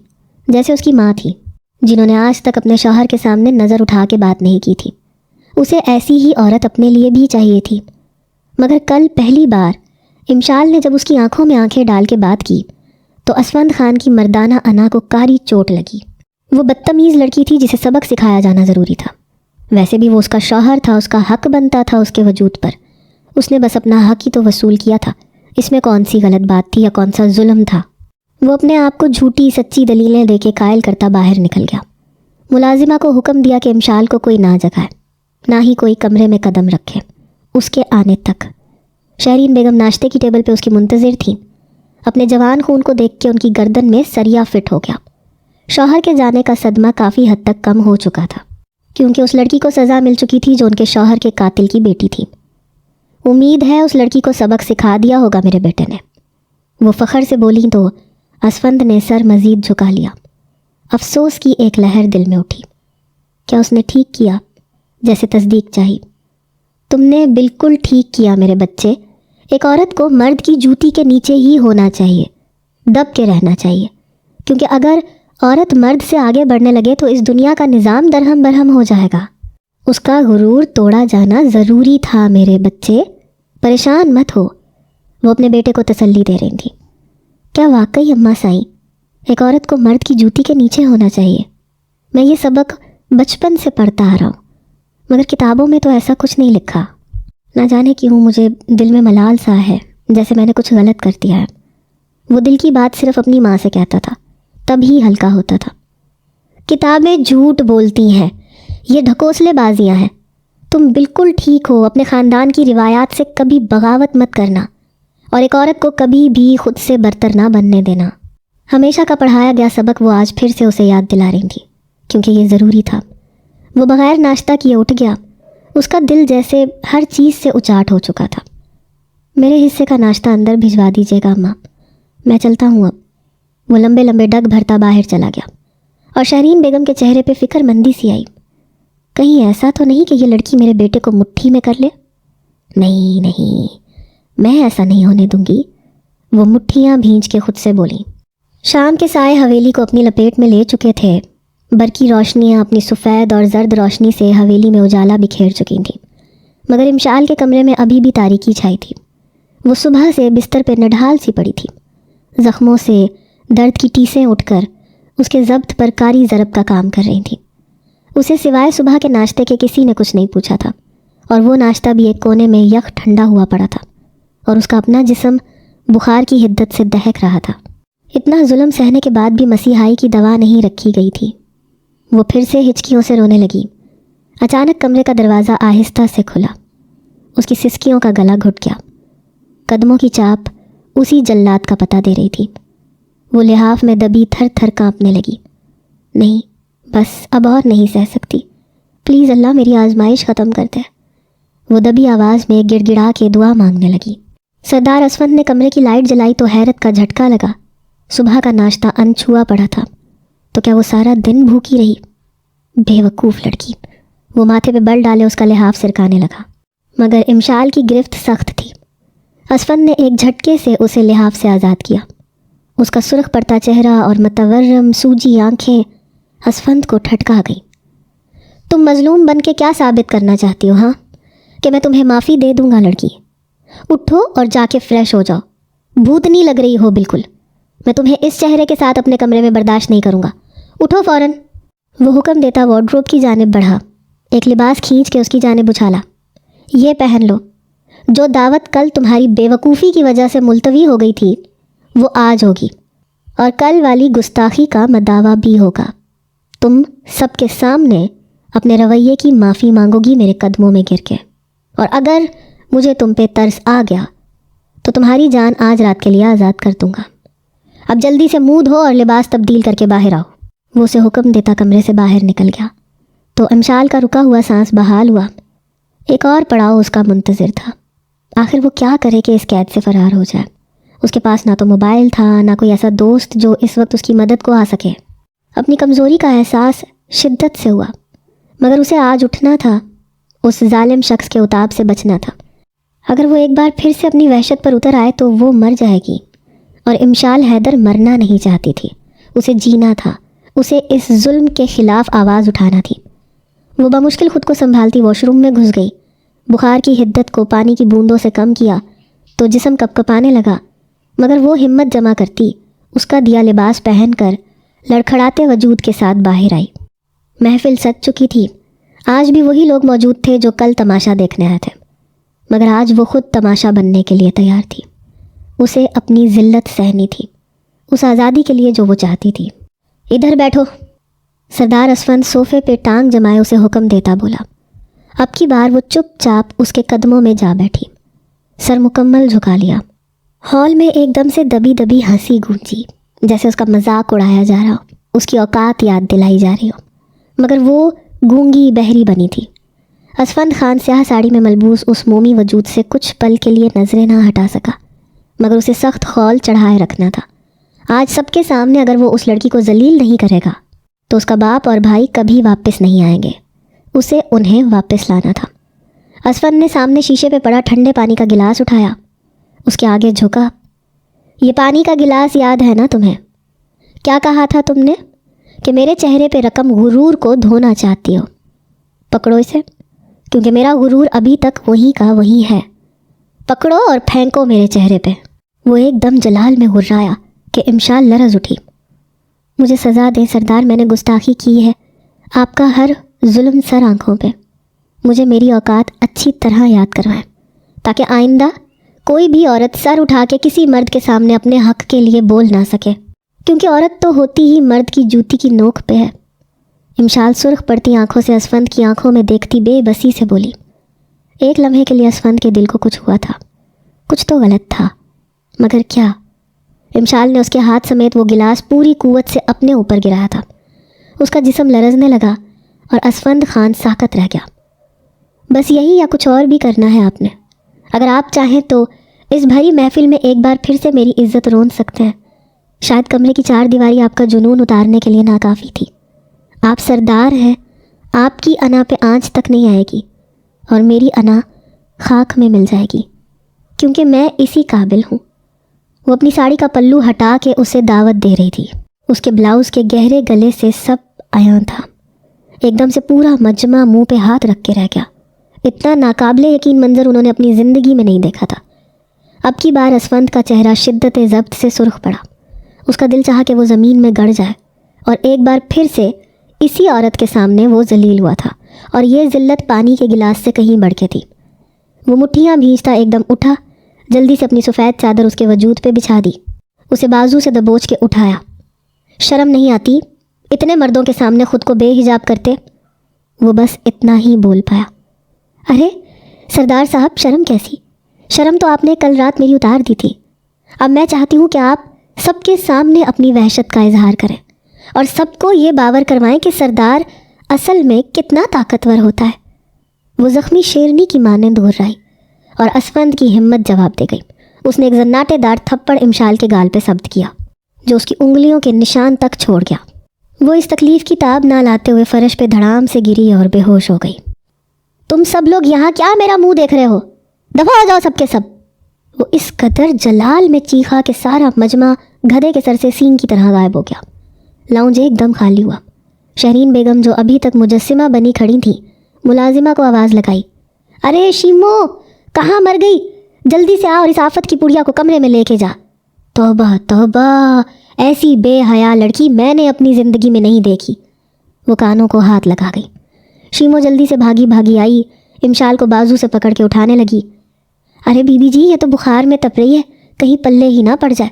جیسے اس کی ماں تھی، جنہوں نے آج تک اپنے شوہر کے سامنے نظر اٹھا کے بات نہیں کی تھی۔ اسے ایسی ہی عورت اپنے لیے بھی چاہیے تھی۔ مگر کل پہلی بار امشال نے جب اس کی آنکھوں میں آنکھیں ڈال کے بات کی تو اسفند خان کی مردانہ انا کو کاری چوٹ لگی۔ وہ بدتمیز لڑکی تھی جسے سبق سکھایا جانا ضروری تھا۔ ویسے بھی وہ اس کا شوہر تھا، اس کا حق بنتا تھا اس کے وجود پر۔ اس نے بس اپنا حق ہی تو وصول کیا تھا، اس میں کون سی غلط بات تھی یا کون سا ظلم تھا؟ وہ اپنے آپ کو جھوٹی سچی دلیلیں دے کے قائل کرتا باہر نکل گیا۔ ملازمہ کو حکم دیا کہ امشال کو کوئی نہ جگائے، نہ ہی کوئی کمرے میں قدم رکھے اس کے آنے تک۔ شہرین بیگم ناشتے کی ٹیبل پہ اس کی منتظر تھیں۔ اپنے جوان خون کو دیکھ کے ان کی گردن میں سریا فٹ ہو گیا۔ شوہر کے جانے کا صدمہ کافی حد تک کم ہو چکا تھا، کیونکہ اس لڑکی کو سزا مل چکی تھی جو ان کے شوہر کے قاتل کی بیٹی تھی۔ امید ہے اس لڑکی کو سبق سکھا دیا ہوگا میرے بیٹے نے، وہ فخر سے بولی تو اسفند نے سر مزید جھکا لیا۔ افسوس کی ایک لہر دل میں اٹھی۔ کیا اس نے ٹھیک کیا؟ جیسے تصدیق چاہی۔ تم نے بالکل ٹھیک کیا میرے بچے۔ ایک عورت کو مرد کی جوتی کے نیچے ہی ہونا چاہیے، دب کے رہنا چاہیے، کیونکہ اگر عورت مرد سے آگے بڑھنے لگے تو اس دنیا کا نظام درہم برہم ہو جائے گا۔ اس کا غرور توڑا جانا ضروری تھا میرے بچے، پریشان مت ہو۔ وہ اپنے بیٹے کو تسلی دے رہی تھی۔ کیا واقعی اماں سائیں ایک عورت کو مرد کی جوتی کے نیچے ہونا چاہیے؟ میں یہ سبق بچپن سے پڑھتا آ رہا ہوں، مگر کتابوں میں تو ایسا کچھ نہیں لکھا۔ نہ جانے کیوں مجھے دل میں ملال سا ہے، جیسے میں نے کچھ غلط کر دیا ہے۔ وہ دل کی بات صرف اپنی ماں سے کہتا تھا، تب ہی ہلکا ہوتا تھا۔ کتابیں جھوٹ بولتی ہیں، یہ ڈھکوسلے بازیاں ہیں۔ تم بالکل ٹھیک ہو، اپنے خاندان کی روایات سے کبھی بغاوت مت کرنا، اور ایک عورت کو کبھی بھی خود سے برتر نہ بننے دینا۔ ہمیشہ کا پڑھایا گیا سبق وہ آج پھر سے اسے یاد دلا رہی تھی، کیونکہ یہ ضروری تھا۔ وہ بغیر ناشتہ کیے اٹھ گیا۔ اس کا دل جیسے ہر چیز سے اچاٹ ہو چکا تھا۔ میرے حصے کا ناشتہ اندر بھجوا دیجیے گا اماں، میں چلتا ہوں اب۔ وہ لمبے لمبے ڈگ بھرتا باہر چلا گیا، اور شہرین بیگم کے چہرے پہ فکر مندی سی آئی۔ کہیں ایسا تو نہیں کہ یہ لڑکی میرے بیٹے کو مٹھی میں کر لے؟ نہیں نہیں، میں ایسا نہیں ہونے دوں گی، وہ مٹھیاں بھینچ کے خود سے بولی۔ شام کے سائے حویلی کو اپنی لپیٹ میں لے چکے تھے۔ برقی روشنیاں اپنی سفید اور زرد روشنی سے حویلی میں اجالا بکھیر چکی تھیں، مگر امشال کے کمرے میں ابھی بھی تاریکی چھائی تھی۔ وہ صبح سے بستر پہ نڈھال سی پڑی تھی، زخموں سے درد کی ٹیسیں اٹھ کر اس کے ضبط پر کاری ضرب کا کام کر رہی تھیں۔ اسے سوائے صبح کے ناشتے کے کسی نے کچھ نہیں پوچھا تھا، اور وہ ناشتہ بھی ایک کونے میں یک ٹھنڈا ہوا پڑا تھا، اور اس کا اپنا جسم بخار کی حدت سے دہک رہا تھا۔ اتنا ظلم سہنے کے بعد بھی مسیحائی کی دوا نہیں رکھی گئی تھی۔ وہ پھر سے ہچکیوں سے رونے لگی۔ اچانک کمرے کا دروازہ آہستہ سے کھلا۔ اس کی سسکیوں کا گلا گھٹ گیا۔ قدموں کی چاپ اسی جلاد کا پتہ دے رہی تھی۔ وہ لحاف میں دبی تھر تھر کانپنے لگی۔ نہیں، بس اب اور نہیں سہ سکتی، پلیز اللہ میری آزمائش ختم کر دے۔ وہ دبی آواز میں گڑ گڑا کے دعا مانگنے لگی۔ سردار اسفند نے کمرے کی لائٹ جلائی تو حیرت کا جھٹکا لگا۔ صبح کا ناشتہ انچھوا پڑا تھا، تو کیا وہ سارا دن بھوکی رہی؟ بے وقوف لڑکی۔ وہ ماتھے پہ بل ڈالے اس کا لحاف سرکانے لگا، مگر امشال کی گرفت سخت تھی۔ اسفند نے ایک جھٹکے سے اسے لحاف سے آزاد کیا۔ اس کا سرخ پڑتا چہرہ اور متورم سوجی آنکھیں اسفند کو ٹھٹکا گئی۔ تم مظلوم بن کے کیا ثابت کرنا چاہتی ہو؟ ہاں، کہ میں تمہیں معافی دے دوں گا؟ لڑکی، اٹھو اور جا کے فریش ہو جاؤ، بھوتنی لگ رہی ہو بالکل۔ میں تمہیں اس چہرے کے ساتھ اپنے کمرے میں برداشت نہیں کروں گا، اٹھو فوراً۔ وہ حکم دیتا وارڈروب کی جانب بڑھا، ایک لباس کھینچ کے اس کی جانب اچھالا۔ یہ پہن لو، جو دعوت کل تمہاری بے وقوفی کی وجہ سے ملتوی ہو گئی تھی وہ آج ہوگی، اور کل والی گستاخی کا مداوا بھی ہوگا۔ تم سب کے سامنے اپنے رویے کی معافی مانگو گی میرے قدموں میں گر کے، اور اگر مجھے تم پہ ترس آ گیا تو تمہاری جان آج رات کے لیے آزاد کر دوں گا۔ اب جلدی سے منہ دھو اور لباس تبدیل کر کے باہر آؤ۔ وہ اسے حکم دیتا کمرے سے باہر نکل گیا تو امشال کا رکا ہوا سانس بحال ہوا۔ ایک اور پڑاؤ اس کا منتظر تھا۔ آخر وہ کیا کرے کہ اس قید سے فرار ہو جائے؟ اس کے پاس نہ تو موبائل تھا، نہ کوئی ایسا دوست جو اس وقت اس کی مدد کو آ سکے۔ اپنی کمزوری کا احساس شدت سے ہوا، مگر اسے آج اٹھنا تھا، اس ظالم شخص کے عتاب سے بچنا تھا۔ اگر وہ ایک بار پھر سے اپنی وحشت پر اتر آئے تو وہ مر جائے گی، اور امشال حیدر مرنا نہیں چاہتی تھی، اسے جینا تھا، اسے اس ظلم کے خلاف آواز اٹھانا تھی۔ وہ بمشکل خود کو سنبھالتی واش روم میں گھس گئی، بخار کی حدت کو پانی کی بوندوں سے کم کیا تو جسم کپکپانے لگا، مگر وہ ہمت جمع کرتی اس کا دیا لباس پہن کر لڑکھڑاتے وجود کے ساتھ باہر آئی۔ محفل سج چکی تھی، آج بھی وہی لوگ موجود تھے جو کل تماشا دیکھنے آئے تھے، مگر آج وہ خود تماشا بننے کے لیے تیار تھی۔ اسے اپنی ذلت سہنی تھی، اس آزادی کے لیے جو وہ چاہتی تھی۔ ادھر بیٹھو، سردار اسفند صوفے پہ ٹانگ جمائے اسے حکم دیتا بولا۔ اب کی بار وہ چپ چاپ اس کے قدموں میں جا بیٹھی، سر مکمل جھکا لیا۔ ہال میں ایک دم سے دبی دبی ہنسی گونجی، جیسے اس کا مذاق اڑایا جا رہا ہو، اس کی اوقات یاد دلائی جا رہی ہو، مگر وہ گونگی بہری بنی تھی۔ اسفند خان سیاہ ساڑی میں ملبوس اس مومی وجود سے کچھ پل کے لیے نظریں نہ ہٹا سکا، مگر اسے سخت خول چڑھائے رکھنا تھا۔ آج سب کے سامنے اگر وہ اس لڑکی کو ذلیل نہیں کرے گا تو اس کا باپ اور بھائی کبھی واپس نہیں آئیں گے، اسے انہیں واپس لانا تھا۔ اسفند نے سامنے شیشے پہ پڑا ٹھنڈے پانی کا گلاس اٹھایا، اس کے آگے جھکا۔ یہ پانی کا گلاس یاد ہے نا تمہیں؟ کیا کہا تھا تم نے کہ میرے چہرے پہ رقم غرور کو دھونا چاہتی ہو؟ پکڑو اسے، کیونکہ میرا غرور ابھی تک وہیں کا وہیں ہے۔ پکڑو اور پھینکو میرے چہرے پہ۔ وہ ایک دم جلال میں ہرایا کہ امشال لرز اٹھی۔ مجھے سزا دیں سردار، میں نے گستاخی کی ہے، آپ کا ہر ظلم سر آنکھوں پہ۔ مجھے میری اوقات اچھی طرح یاد کروائیں تاکہ آئندہ کوئی بھی عورت سر اٹھا کے کسی مرد کے سامنے اپنے حق کے لیے بول نہ سکے، کیونکہ عورت تو ہوتی ہی مرد کی جوتی کی نوک پہ ہے۔ امشال سرخ پڑتی آنکھوں سے اسفند کی آنکھوں میں دیکھتی بے بسی سے بولی۔ ایک لمحے کے لیے اسفند کے دل کو کچھ ہوا تھا، کچھ تو غلط تھا، مگر کیا؟ امشال نے اس کے ہاتھ سمیت وہ گلاس پوری قوت سے اپنے اوپر گرایا تھا۔ اس کا جسم لرزنے لگا اور اسفند خان ساکت رہ گیا۔ بس یہی یا کچھ اور بھی کرنا ہے آپ نے؟ اگر آپ چاہیں تو اس بھری محفل میں ایک بار پھر سے میری عزت رون سکتے ہیں۔ شاید کمرے کی چار دیواری آپ کا جنون اتارنے کے لیے ناکافی تھی۔ آپ سردار ہیں، آپ کی انا پہ آنچ تک نہیں آئے گی، اور میری انا خاک میں مل جائے گی، کیونکہ میں اسی قابل ہوں۔ وہ اپنی ساڑی کا پلو ہٹا کے اسے دعوت دے رہی تھی۔ اس کے بلاؤز کے گہرے گلے سے سب عیاں تھا۔ ایک دم سے پورا مجمع منہ پہ ہاتھ رکھ کے رہ گیا۔ اتنا ناقابل یقین منظر انہوں نے اپنی زندگی میں نہیں دیکھا تھا۔ اب کی بار اسفند کا چہرہ شدت ضبط سے سرخ پڑا۔ اس کا دل چاہا کہ وہ زمین میں گڑ جائے، اور ایک بار پھر سے اسی عورت کے سامنے وہ ذلیل ہوا تھا، اور یہ ذلت پانی کے گلاس سے کہیں بڑھ کے تھی۔ وہ مٹھیاں بھینجتا ایک دم اٹھا، جلدی سے اپنی سفید چادر اس کے وجود پہ بچھا دی، اسے بازو سے دبوچ کے اٹھایا۔ شرم نہیں آتی اتنے مردوں کے سامنے خود کو بے حجاب کرتے؟ وہ بس اتنا ہی بول پایا۔ ارے سردار صاحب، شرم کیسی؟ شرم تو آپ نے کل رات میری اتار دی تھی۔ اب میں چاہتی ہوں کہ آپ سب کے سامنے اپنی وحشت کا اظہار کریں اور سب کو یہ باور کروائیں کہ سردار اصل میں کتنا طاقتور ہوتا ہے۔ وہ زخمی شیرنی کی مانند گھرائی اور اسفند کی ہمت جواب دے گئی۔ اس نے ایک زناٹے دار تھپڑ امشال کے گال پہ ثبت کیا جو اس کی انگلیوں کے نشان تک چھوڑ گیا۔ وہ اس تکلیف کی تاب نہ لاتے ہوئے فرش پہ دھڑام سے گری اور بے ہوش ہو گئی۔ تم سب لوگ یہاں کیا میرا منہ دیکھ رہے ہو؟ دفعہ ہو جاؤ سب کے سب۔ وہ اس قدر جلال میں چیخا کہ سارا مجمع گدھے کے سر سے سینگ کی طرح غائب ہو گیا۔ لاؤنج ایک دم خالی ہوا۔ شہرین بیگم جو ابھی تک مجسمہ بنی کھڑی تھیں، ملازمہ کو آواز لگائی، ارے شیمو کہاں مر گئی؟ جلدی سے آ اور اس آفت کی پڑیا کو کمرے میں لے کے جا۔ توبہ توبہ، ایسی بے حیا لڑکی میں نے اپنی زندگی میں نہیں دیکھی۔ وہ کانوں کو ہاتھ لگا گئی۔ شیمو جلدی سے بھاگی بھاگی آئی، امشال کو بازو سے پکڑ کے اٹھانے لگی۔ ارے بی بی جی، یہ تو بخار میں تپ رہی ہے، کہیں پلے ہی نہ پڑ جائے۔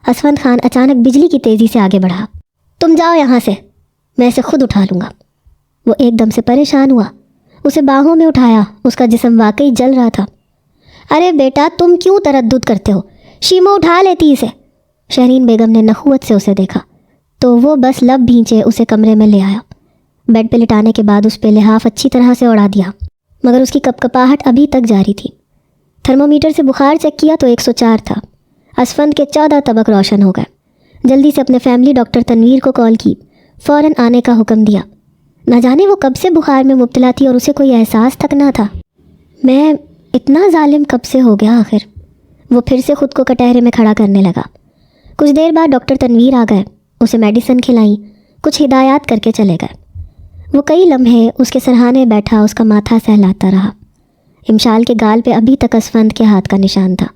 اسفند خان اچانک بجلی کی تیزی سے آگے بڑھا۔ تم جاؤ یہاں سے، میں اسے خود اٹھا لوں گا۔ وہ ایک دم سے پریشان ہوا، اسے باہوں میں اٹھایا، اس کا جسم واقعی جل رہا تھا۔ ارے بیٹا تم کیوں تردد کرتے ہو، شیمو اٹھا لیتی اسے۔ شہرین بیگم نے نخوت سے اسے دیکھا تو وہ بس لب بھینچے اسے کمرے میں لے آیا۔ بیڈ پہ لٹانے کے بعد اس پہ لحاف اچھی طرح سے اڑا دیا، مگر اس کی کپکپاہٹ ابھی تک جاری تھی۔ تھرمومیٹر سے بخار چیک کیا تو 104 تھا۔ اسفند کے 14 طبق روشن ہو گئے۔ جلدی سے اپنے فیملی ڈاکٹر تنویر کو کال کی، فوراً آنے کا حکم دیا۔ نہ جانے وہ کب سے بخار میں مبتلا تھی اور اسے کوئی احساس تک نہ تھا۔ میں اتنا ظالم کب سے ہو گیا آخر؟ وہ پھر سے خود کو کٹہرے میں کھڑا کرنے لگا۔ کچھ دیر بعد ڈاکٹر تنویر آ گئے، اسے میڈیسن کھلائیں، کچھ ہدایات کر کے چلے گئے۔ وہ کئی لمحے اس کے سرہانے بیٹھا اس کا ماتھا سہلاتا رہا۔ امشال کے گال پہ ابھی تک اسفند کے ہاتھ کا نشان تھا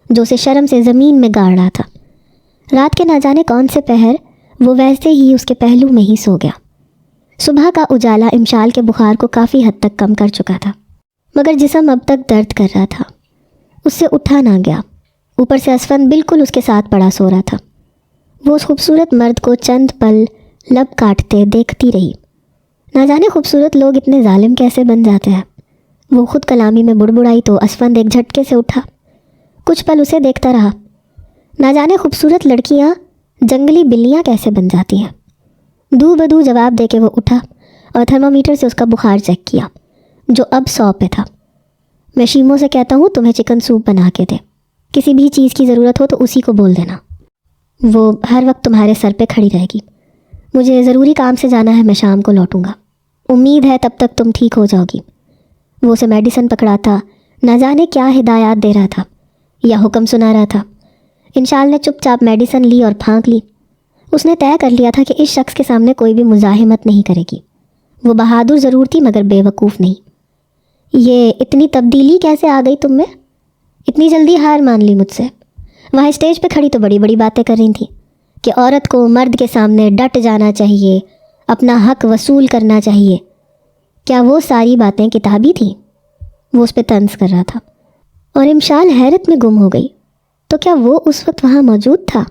جو اسے شرم سے زمین میں گاڑ رہا تھا۔ رات کے نہ جانے کون سے پہر وہ ویسے ہی اس کے پہلو میں ہی سو گیا۔ صبح کا اجالا امشال کے بخار کو کافی حد تک کم کر چکا تھا، مگر جسم اب تک درد کر رہا تھا، اس سے اٹھا نہ گیا۔ اوپر سے اسفند بالکل اس کے ساتھ پڑا سو رہا تھا۔ وہ اس خوبصورت مرد کو چند پل لب کاٹتے دیکھتی رہی۔ نہ جانے خوبصورت لوگ اتنے ظالم کیسے بن جاتے ہیں۔ وہ خود کلامی میں بڑبڑائی تو اسفند ایک جھٹکے سے اٹھا، کچھ پل اسے دیکھتا رہا۔ نہ جانے خوبصورت لڑکیاں جنگلی بلیاں کیسے بن جاتی ہیں۔ دو بدو جواب دے کے وہ اٹھا اور تھرمومیٹر سے اس کا بخار چیک کیا جو اب 100 پہ تھا۔ میں شیمو سے کہتا ہوں تمہیں چکن سوپ بنا کے دے، کسی بھی چیز کی ضرورت ہو تو اسی کو بول دینا، وہ ہر وقت تمہارے سر پہ کھڑی رہے گی۔ مجھے ضروری کام سے جانا ہے، میں شام کو لوٹوں گا، امید ہے تب تک تم ٹھیک ہو جاؤ گی۔ وہ اسے میڈیسن پکڑاتا نہ جانے کیا ہدایات دے رہا تھا یا حکم سنا رہا تھا۔ انشال نے چپ چاپ میڈیسن لی اور پھانک لی۔ اس نے طے کر لیا تھا کہ اس شخص کے سامنے کوئی بھی مزاحمت نہیں کرے گی۔ وہ بہادر ضرور تھی مگر بے وقوف نہیں۔ یہ اتنی تبدیلی کیسے آ گئی تم میں؟ اتنی جلدی ہار مان لی مجھ سے؟ وہاں اسٹیج پہ کھڑی تو بڑی بڑی باتیں کر رہی تھیں کہ عورت کو مرد کے سامنے ڈٹ جانا چاہیے، اپنا حق وصول کرنا چاہیے۔ کیا وہ ساری باتیں کتابی تھیں؟ وہ اس پہ طنز کر رہا تھا اور امشال حیرت میں گم ہو گئی۔ تو کیا وہ اس وقت وہاں موجود تھا؟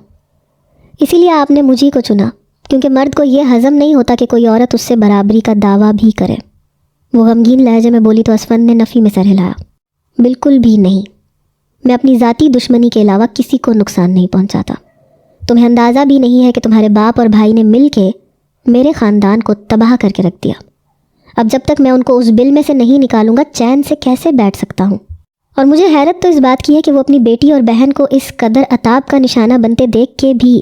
اسی لیے آپ نے مجھے کو چنا، کیونکہ مرد کو یہ ہضم نہیں ہوتا کہ کوئی عورت اس سے برابری کا دعویٰ بھی کرے۔ وہ غمگین لہجے میں بولی تو اسفند نے نفی میں سر ہلایا۔ بالکل بھی نہیں، میں اپنی ذاتی دشمنی کے علاوہ کسی کو نقصان نہیں پہنچاتا۔ تمہیں اندازہ بھی نہیں ہے کہ تمہارے باپ اور بھائی نے مل کے میرے خاندان کو تباہ کر کے رکھ دیا۔ اب جب تک میں ان کو اس بل میں سے نہیں نکالوں گا چین سے کیسے بیٹھ سکتا ہوں؟ اور مجھے حیرت تو اس بات کی ہے کہ وہ اپنی بیٹی اور بہن کو اس قدر عتاب کا نشانہ بنتے دیکھ کے بھی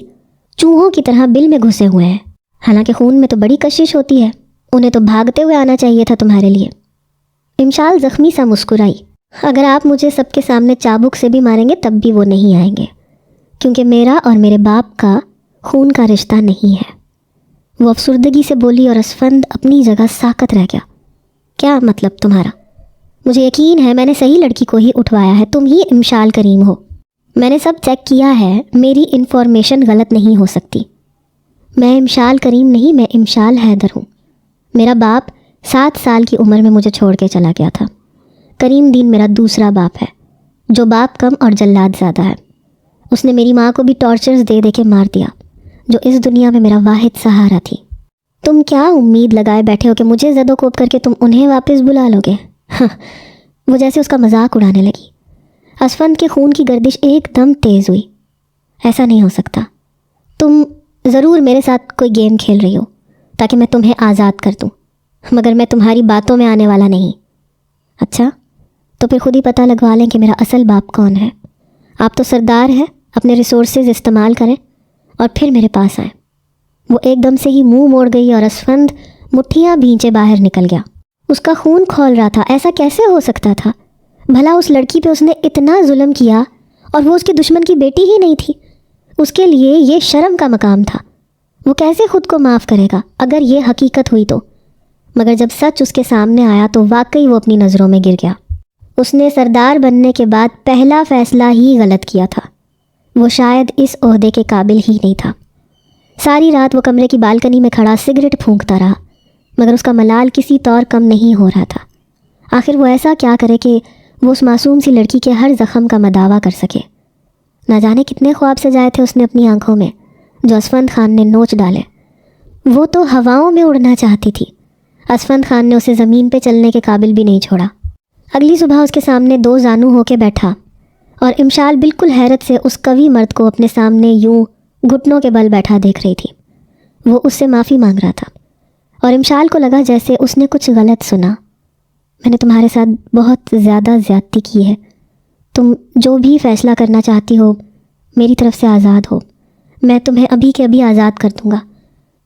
چوہوں کی طرح بل میں گھسے ہوئے ہیں۔ حالانکہ خون میں تو بڑی کشش ہوتی ہے، انہیں تو بھاگتے ہوئے آنا چاہیے تھا تمہارے لیے۔ امشال زخمی سا مسکرائی۔ اگر آپ مجھے سب کے سامنے چابک سے بھی ماریں گے تب بھی وہ نہیں آئیں گے، کیونکہ میرا اور میرے باپ کا خون کا رشتہ نہیں ہے۔ وہ افسردگی سے بولی اور اسفند اپنی جگہ ساکت رہ گیا۔ کیا مطلب تمہارا؟ مجھے یقین ہے میں نے صحیح لڑکی کو ہی اٹھوایا ہے، تم ہی امشال کریم ہو۔ میں نے سب چیک کیا ہے، میری انفارمیشن غلط نہیں ہو سکتی۔ میں امشال کریم نہیں، میں امشال حیدر ہوں۔ میرا باپ 7 سال کی عمر میں مجھے چھوڑ کے چلا گیا تھا۔ کریم دین میرا دوسرا باپ ہے، جو باپ کم اور جلاد زیادہ ہے۔ اس نے میری ماں کو بھی ٹارچرز دے دے کے مار دیا، جو اس دنیا میں میرا واحد سہارا تھی۔ تم کیا امید لگائے بیٹھے ہو کہ مجھے زد و کوب کر کے تم انہیں واپس بلا لو گے؟ وہ جیسے اس کا مذاق اڑانے لگی۔ اسفند کے خون کی گردش ایک دم تیز ہوئی۔ ایسا نہیں ہو سکتا، تم ضرور میرے ساتھ کوئی گیم کھیل رہی ہو تاکہ میں تمہیں آزاد کر دوں، مگر میں تمہاری باتوں میں آنے والا نہیں۔ اچھا تو پھر خود ہی پتہ لگوا لیں کہ میرا اصل باپ کون ہے۔ آپ تو سردار ہیں، اپنے ریسورسز استعمال کریں اور پھر میرے پاس آئیں۔ وہ ایک دم سے ہی منہ موڑ گئی اور اسفند مٹھیاں بھینچے باہر نکل گیا۔ اس کا خون کھول رہا تھا، ایسا کیسے ہو سکتا تھا؟ بھلا اس لڑکی پہ اس نے اتنا ظلم کیا اور وہ اس کے دشمن کی بیٹی ہی نہیں تھی۔ اس کے لیے یہ شرم کا مقام تھا۔ وہ کیسے خود کو معاف کرے گا اگر یہ حقیقت ہوئی تو؟ مگر جب سچ اس کے سامنے آیا تو واقعی وہ اپنی نظروں میں گر گیا۔ اس نے سردار بننے کے بعد پہلا فیصلہ ہی غلط کیا تھا۔ وہ شاید اس عہدے کے قابل ہی نہیں تھا۔ ساری رات وہ کمرے کی بالکنی میں کھڑا سگریٹ پھونکتا رہا، مگر اس کا ملال کسی طور کم نہیں ہو رہا تھا۔ آخر وہ ایسا کیا کرے کہ وہ اس معصوم سی لڑکی کے ہر زخم کا مداوا کر سکے؟ نہ جانے کتنے خواب سجائے تھے اس نے اپنی آنکھوں میں جو اسفند خان نے نوچ ڈالے۔ وہ تو ہواؤں میں اڑنا چاہتی تھی، اسفند خان نے اسے زمین پہ چلنے کے قابل بھی نہیں چھوڑا۔ اگلی صبح اس کے سامنے دو زانو ہو کے بیٹھا اور امشال بالکل حیرت سے اس قوی مرد کو اپنے سامنے یوں گھٹنوں کے بل بیٹھا دیکھ رہی تھی۔ وہ اس سے معافی مانگ رہا تھا اور امشال کو لگا جیسے اس نے کچھ غلط سنا۔ میں نے تمہارے ساتھ بہت زیادہ زیادتی کی ہے، تم جو بھی فیصلہ کرنا چاہتی ہو میری طرف سے آزاد ہو، میں تمہیں ابھی کے ابھی آزاد کر دوں گا۔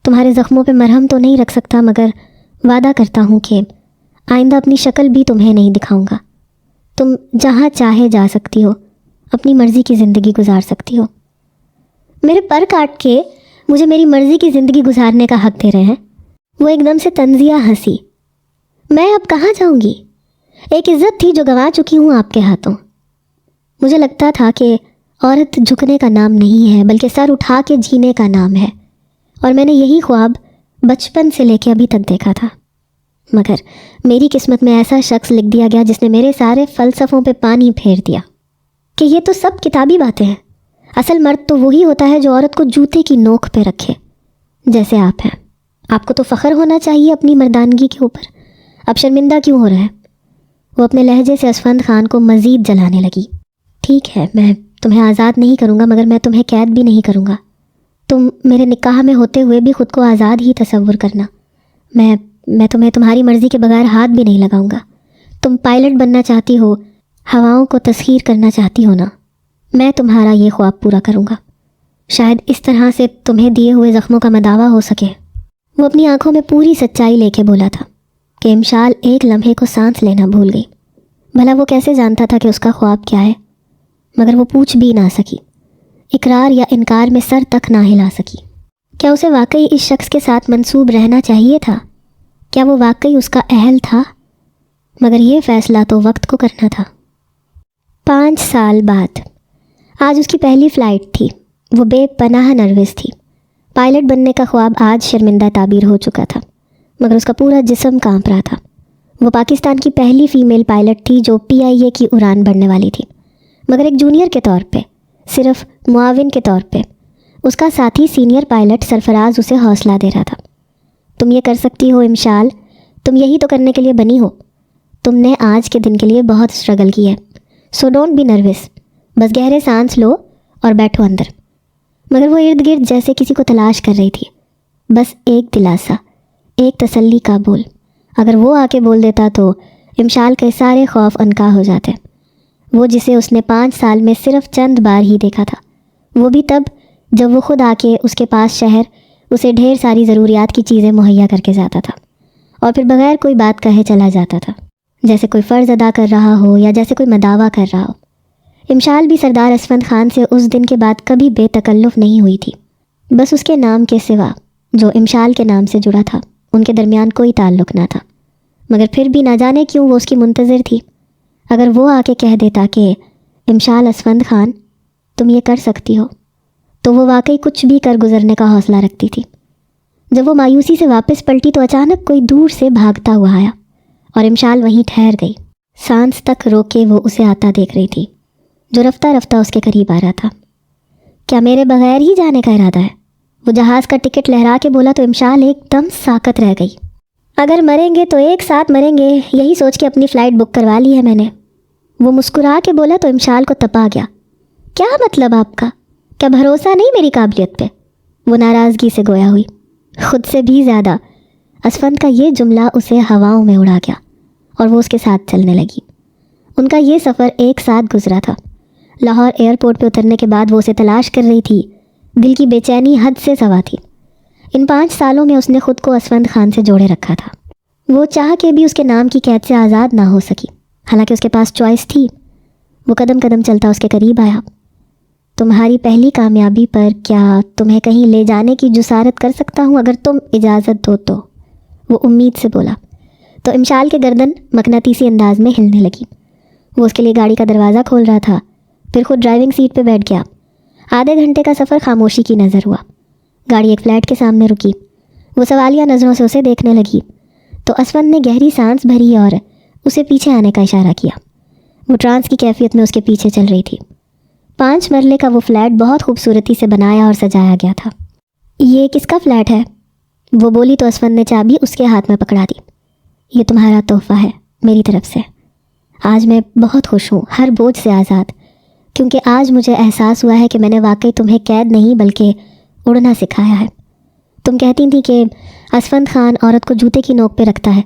تمہارے زخموں پہ مرہم تو نہیں رکھ سکتا، مگر وعدہ کرتا ہوں کہ آئندہ اپنی شکل بھی تمہیں نہیں دکھاؤں گا۔ تم جہاں چاہے جا سکتی ہو، اپنی مرضی کی زندگی گزار سکتی ہو۔ میرے پر کاٹ کے مجھے میری مرضی کی زندگی گزارنے کا حق دے رہے ہیں؟ وہ ایک دم سے طنزیہ ہنسی۔ میں اب کہاں جاؤں گی؟ ایک عزت تھی جو گنوا چکی ہوں آپ کے ہاتھوں۔ مجھے لگتا تھا کہ عورت جھکنے کا نام نہیں ہے بلکہ سر اٹھا کے جینے کا نام ہے، اور میں نے یہی خواب بچپن سے لے کے ابھی تک دیکھا تھا، مگر میری قسمت میں ایسا شخص لکھ دیا گیا جس نے میرے سارے فلسفوں پہ پانی پھیر دیا کہ یہ تو سب کتابی باتیں ہیں، اصل مرد تو وہی ہوتا ہے جو عورت کو جوتے کی نوک پہ رکھے، جیسے آپ ہیں۔ آپ کو تو فخر ہونا چاہیے اپنی مردانگی کے اوپر، اب شرمندہ کیوں ہو رہا ہے؟ وہ اپنے لہجے سے اسفند خان کو مزید جلانے لگی۔ ٹھیک ہے، میں تمہیں آزاد نہیں کروں گا، مگر میں تمہیں قید بھی نہیں کروں گا۔ تم میرے نکاح میں ہوتے ہوئے بھی خود کو آزاد ہی تصور کرنا۔ میں تمہیں تمہاری مرضی کے بغیر ہاتھ بھی نہیں لگاؤں گا۔ تم پائلٹ بننا چاہتی ہو، ہواؤں کو تسخیر کرنا چاہتی ہو نا، میں تمہارا یہ خواب پورا کروں گا۔ شاید اس طرح سے تمہیں دیے ہوئے زخموں کا مداوع ہو سکے۔ وہ اپنی آنکھوں میں پوری سچائی لے کے بولا تھا کہ امشال ایک لمحے کو سانس لینا بھول گئی۔ بھلا وہ کیسے جانتا تھا کہ اس کا خواب کیا ہے؟ مگر وہ پوچھ بھی نہ سکی، اقرار یا انکار میں سر تک نہ ہلا سکی۔ کیا اسے واقعی اس شخص کے ساتھ منسوب رہنا چاہیے تھا؟ کیا وہ واقعی اس کا اہل تھا؟ مگر یہ فیصلہ تو وقت کو کرنا تھا۔ 5 سال بعد آج اس کی پہلی فلائٹ تھی۔ وہ بے پناہ نروس تھی۔ پائلٹ بننے کا خواب آج شرمندہ تعبیر ہو چکا تھا، مگر اس کا پورا جسم کانپ رہا تھا۔ وہ پاکستان کی پہلی فیمیل پائلٹ تھی جو PIA کی اڑان بڑھنے والی تھی، مگر ایک جونیئر کے طور پہ، صرف معاون کے طور پہ۔ اس کا ساتھی سینئر پائلٹ سرفراز اسے حوصلہ دے رہا تھا۔ تم یہ کر سکتی ہو امشال، تم یہی تو کرنے کے لیے بنی ہو۔ تم نے آج کے دن کے لیے بہت اسٹرگل کی ہے، سو ڈونٹ بی نروس، بس گہرے سانس لو اور بیٹھو اندر۔ مگر وہ ارد گرد جیسے کسی کو تلاش کر رہی تھی، بس ایک دلاسا، ایک تسلی کا بول۔ اگر وہ آ کے بول دیتا تو امشال کے سارے خوف انکا ہو جاتے۔ وہ جسے اس نے 5 سال میں صرف چند بار ہی دیکھا تھا، وہ بھی تب جب وہ خود آ کے اس کے پاس شہر اسے ڈھیر ساری ضروریات کی چیزیں مہیا کر کے جاتا تھا، اور پھر بغیر کوئی بات کہے چلا جاتا تھا، جیسے کوئی فرض ادا کر رہا ہو یا جیسے کوئی مداوع کر رہا ہو۔ امشال بھی سردار اسفند خان سے اس دن کے بعد کبھی بے تکلف نہیں ہوئی تھی، بس اس کے نام کے سوا جو امشال کے نام سے جڑا تھا ان کے درمیان کوئی تعلق نہ تھا، مگر پھر بھی نہ جانے کیوں وہ اس کی منتظر تھی۔ اگر وہ آ کے کہہ دیتا کہ امشال اسفند خان تم یہ کر سکتی ہو، تو وہ واقعی کچھ بھی کر گزرنے کا حوصلہ رکھتی تھی۔ جب وہ مایوسی سے واپس پلٹی تو اچانک کوئی دور سے بھاگتا ہوا آیا، اور امشال وہیں ٹھہر گئی۔ سانس تک روکے وہ اسے آتا دیکھ رہی تھی جو رفتہ رفتہ اس کے قریب آ رہا تھا۔ کیا میرے بغیر ہی جانے کا ارادہ ہے؟ وہ جہاز کا ٹکٹ لہرا کے بولا تو امشال ایک دم ساکت رہ گئی۔ اگر مریں گے تو ایک ساتھ مریں گے، یہی سوچ کے اپنی فلائٹ بک کروا لی ہے میں نے۔ وہ مسکرا کے بولا تو امشال کو تپا گیا۔ کیا مطلب آپ کا؟ کیا بھروسہ نہیں میری قابلیت پہ؟ وہ ناراضگی سے گویا ہوئی، خود سے بھی زیادہ۔ اسفند کا یہ جملہ اسے ہواؤں میں اڑا گیا اور وہ اس کے ساتھ چلنے لگی۔ ان کا یہ سفر ایک ساتھ گزرا تھا۔ لاہور ایئرپورٹ پہ اترنے کے بعد وہ اسے تلاش کر رہی تھی، دل کی بے چینی حد سے سوا تھی۔ ان 5 سالوں میں اس نے خود کو اسفند خان سے جوڑے رکھا تھا۔ وہ چاہ کے بھی اس کے نام کی قید سے آزاد نہ ہو سکی، حالانکہ اس کے پاس چوائس تھی۔ وہ قدم قدم چلتا اس کے قریب آیا۔ تمہاری پہلی کامیابی پر کیا تمہیں کہیں لے جانے کی جسارت کر سکتا ہوں اگر تم اجازت دو تو، وہ امید سے بولا۔ تو امشال کے گردن مقناطیسی انداز میں ہلنے لگی۔ وہ اس کے لیے گاڑی کا دروازہ کھول رہا تھا، پھر خود ڈرائیونگ سیٹ پہ بیٹھ گیا۔ آدھے گھنٹے کا سفر خاموشی کی نظر ہوا۔ گاڑی ایک فلیٹ کے سامنے رکی۔ وہ سوالیہ نظروں سے اسے دیکھنے لگی تو اسفند نے گہری سانس بھری اور اسے پیچھے آنے کا اشارہ کیا۔ وہ ٹرانس کی کیفیت میں اس کے پیچھے چل رہی تھی۔ 5 مرلے کا وہ فلیٹ بہت خوبصورتی سے بنایا اور سجایا گیا تھا۔ یہ کس کا فلیٹ ہے؟ وہ بولی تو اسفند نے چابی اس کے ہاتھ میں پکڑا دی۔ یہ تمہارا تحفہ ہے میری طرف سے۔ آج میں بہت خوش ہوں، ہر بوجھ سے آزاد، کیونکہ آج مجھے احساس ہوا ہے کہ میں نے واقعی تمہیں قید نہیں بلکہ اڑنا سکھایا ہے۔ تم کہتی تھی کہ اسفند خان عورت کو جوتے کی نوک پہ رکھتا ہے،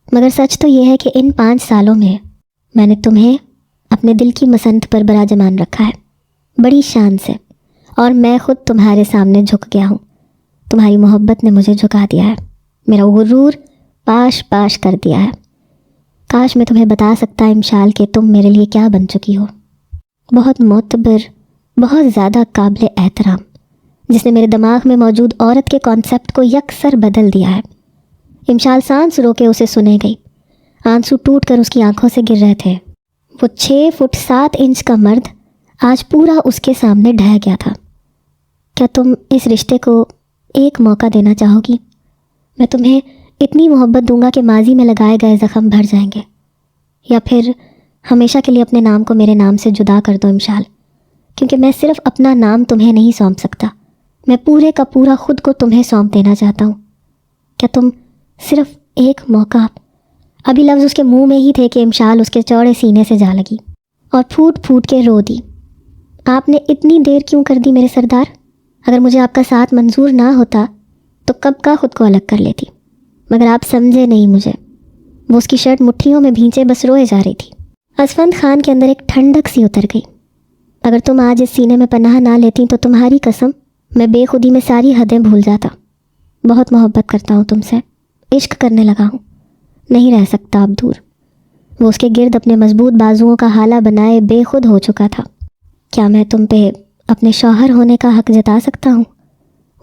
مگر سچ تو یہ ہے کہ ان 5 سالوں میں نے تمہیں اپنے دل کی مسند پر براجمان رکھا ہے، بڑی شان سے، اور میں خود تمہارے سامنے جھک گیا ہوں۔ تمہاری محبت نے مجھے جھکا دیا ہے، میرا غرور پاش پاش کر دیا ہے۔ کاش میں تمہیں بتا سکتا امشال کہ تم میرے لیے کیا بن چکی ہو۔ بہت معتبر، بہت زیادہ قابل احترام، جس نے میرے دماغ میں موجود عورت کے کانسیپٹ کو یکسر بدل دیا ہے۔ امشال سانس رو کے اسے سنے گئی، آنسو ٹوٹ کر اس کی آنکھوں سے گر رہے تھے۔ وہ 6 فٹ 7 انچ کا مرد آج پورا اس کے سامنے ڈھہ گیا تھا۔ کیا تم اس رشتے کو ایک موقع دینا چاہو گی؟ میں تمہیں اتنی محبت دوں گا کہ ماضی میں لگائے گئے زخم بھر جائیں گے، یا پھر ہمیشہ کے لیے اپنے نام کو میرے نام سے جدا کر دو امشال، کیونکہ میں صرف اپنا نام تمہیں نہیں سونپ سکتا، میں پورے کا پورا خود کو تمہیں سونپ دینا چاہتا ہوں۔ کیا تم صرف ایک موقع؟ ابھی لفظ اس کے منہ میں ہی تھے کہ امشال اس کے چوڑے سینے سے جا لگی اور پھوٹ پھوٹ کے رو دی۔ آپ نے اتنی دیر کیوں کر دی میرے سردار؟ اگر مجھے آپ کا ساتھ منظور نہ ہوتا تو کب کا خود کو الگ کر لیتی، مگر آپ سمجھے نہیں مجھے۔ وہ اس کی شرٹ مٹھیوں میں بھینچے بس روئے جا رہی تھی۔ اسفند خان کے اندر ایک ٹھنڈک سی اتر گئی۔ اگر تم آج اس سینے میں پناہ نہ لیتی تو تمہاری قسم میں بے خودی میں ساری حدیں بھول جاتا۔ بہت محبت کرتا ہوں تم سے، عشق کرنے لگا ہوں، نہیں رہ سکتا اب دور۔ وہ اس کے گرد اپنے مضبوط بازوؤں کا حالہ بنائے بے خود ہو چکا تھا۔ کیا میں تم پہ اپنے شوہر ہونے کا حق جتا سکتا ہوں؟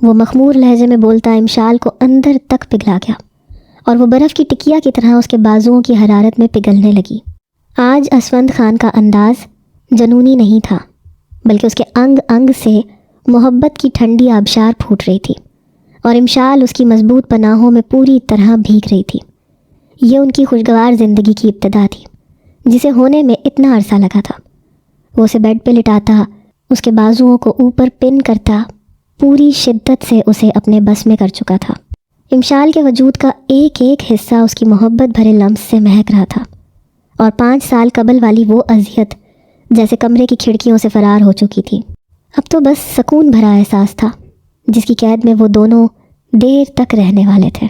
وہ مخمور لہجے میں بولتا امشال کو اندر تک پگھلا گیا، اور وہ برف کی ٹکیا کی طرح اس کے بازوؤں کی حرارت میں پگھلنے لگی۔ آج اسفند خان کا انداز جنونی نہیں تھا، بلکہ اس کے انگ انگ سے محبت کی ٹھنڈی آبشار پھوٹ رہی تھی، اور امشال اس کی مضبوط پناہوں میں پوری طرح بھیگ رہی تھی۔ یہ ان کی خوشگوار زندگی کی ابتدا تھی، جسے ہونے میں اتنا عرصہ لگا تھا۔ وہ اسے بیڈ پہ لٹاتا، اس کے بازوؤں کو اوپر پن کرتا، پوری شدت سے اسے اپنے بس میں کر چکا تھا۔ امشال کے وجود کا ایک ایک حصہ اس کی محبت بھرے لمس سے مہک رہا تھا، اور 5 سال قبل والی وہ اذیت جیسے کمرے کی کھڑکیوں سے فرار ہو چکی تھی۔ اب تو بس سکون بھرا احساس تھا، جس کی قید میں وہ دونوں دیر تک رہنے والے تھے۔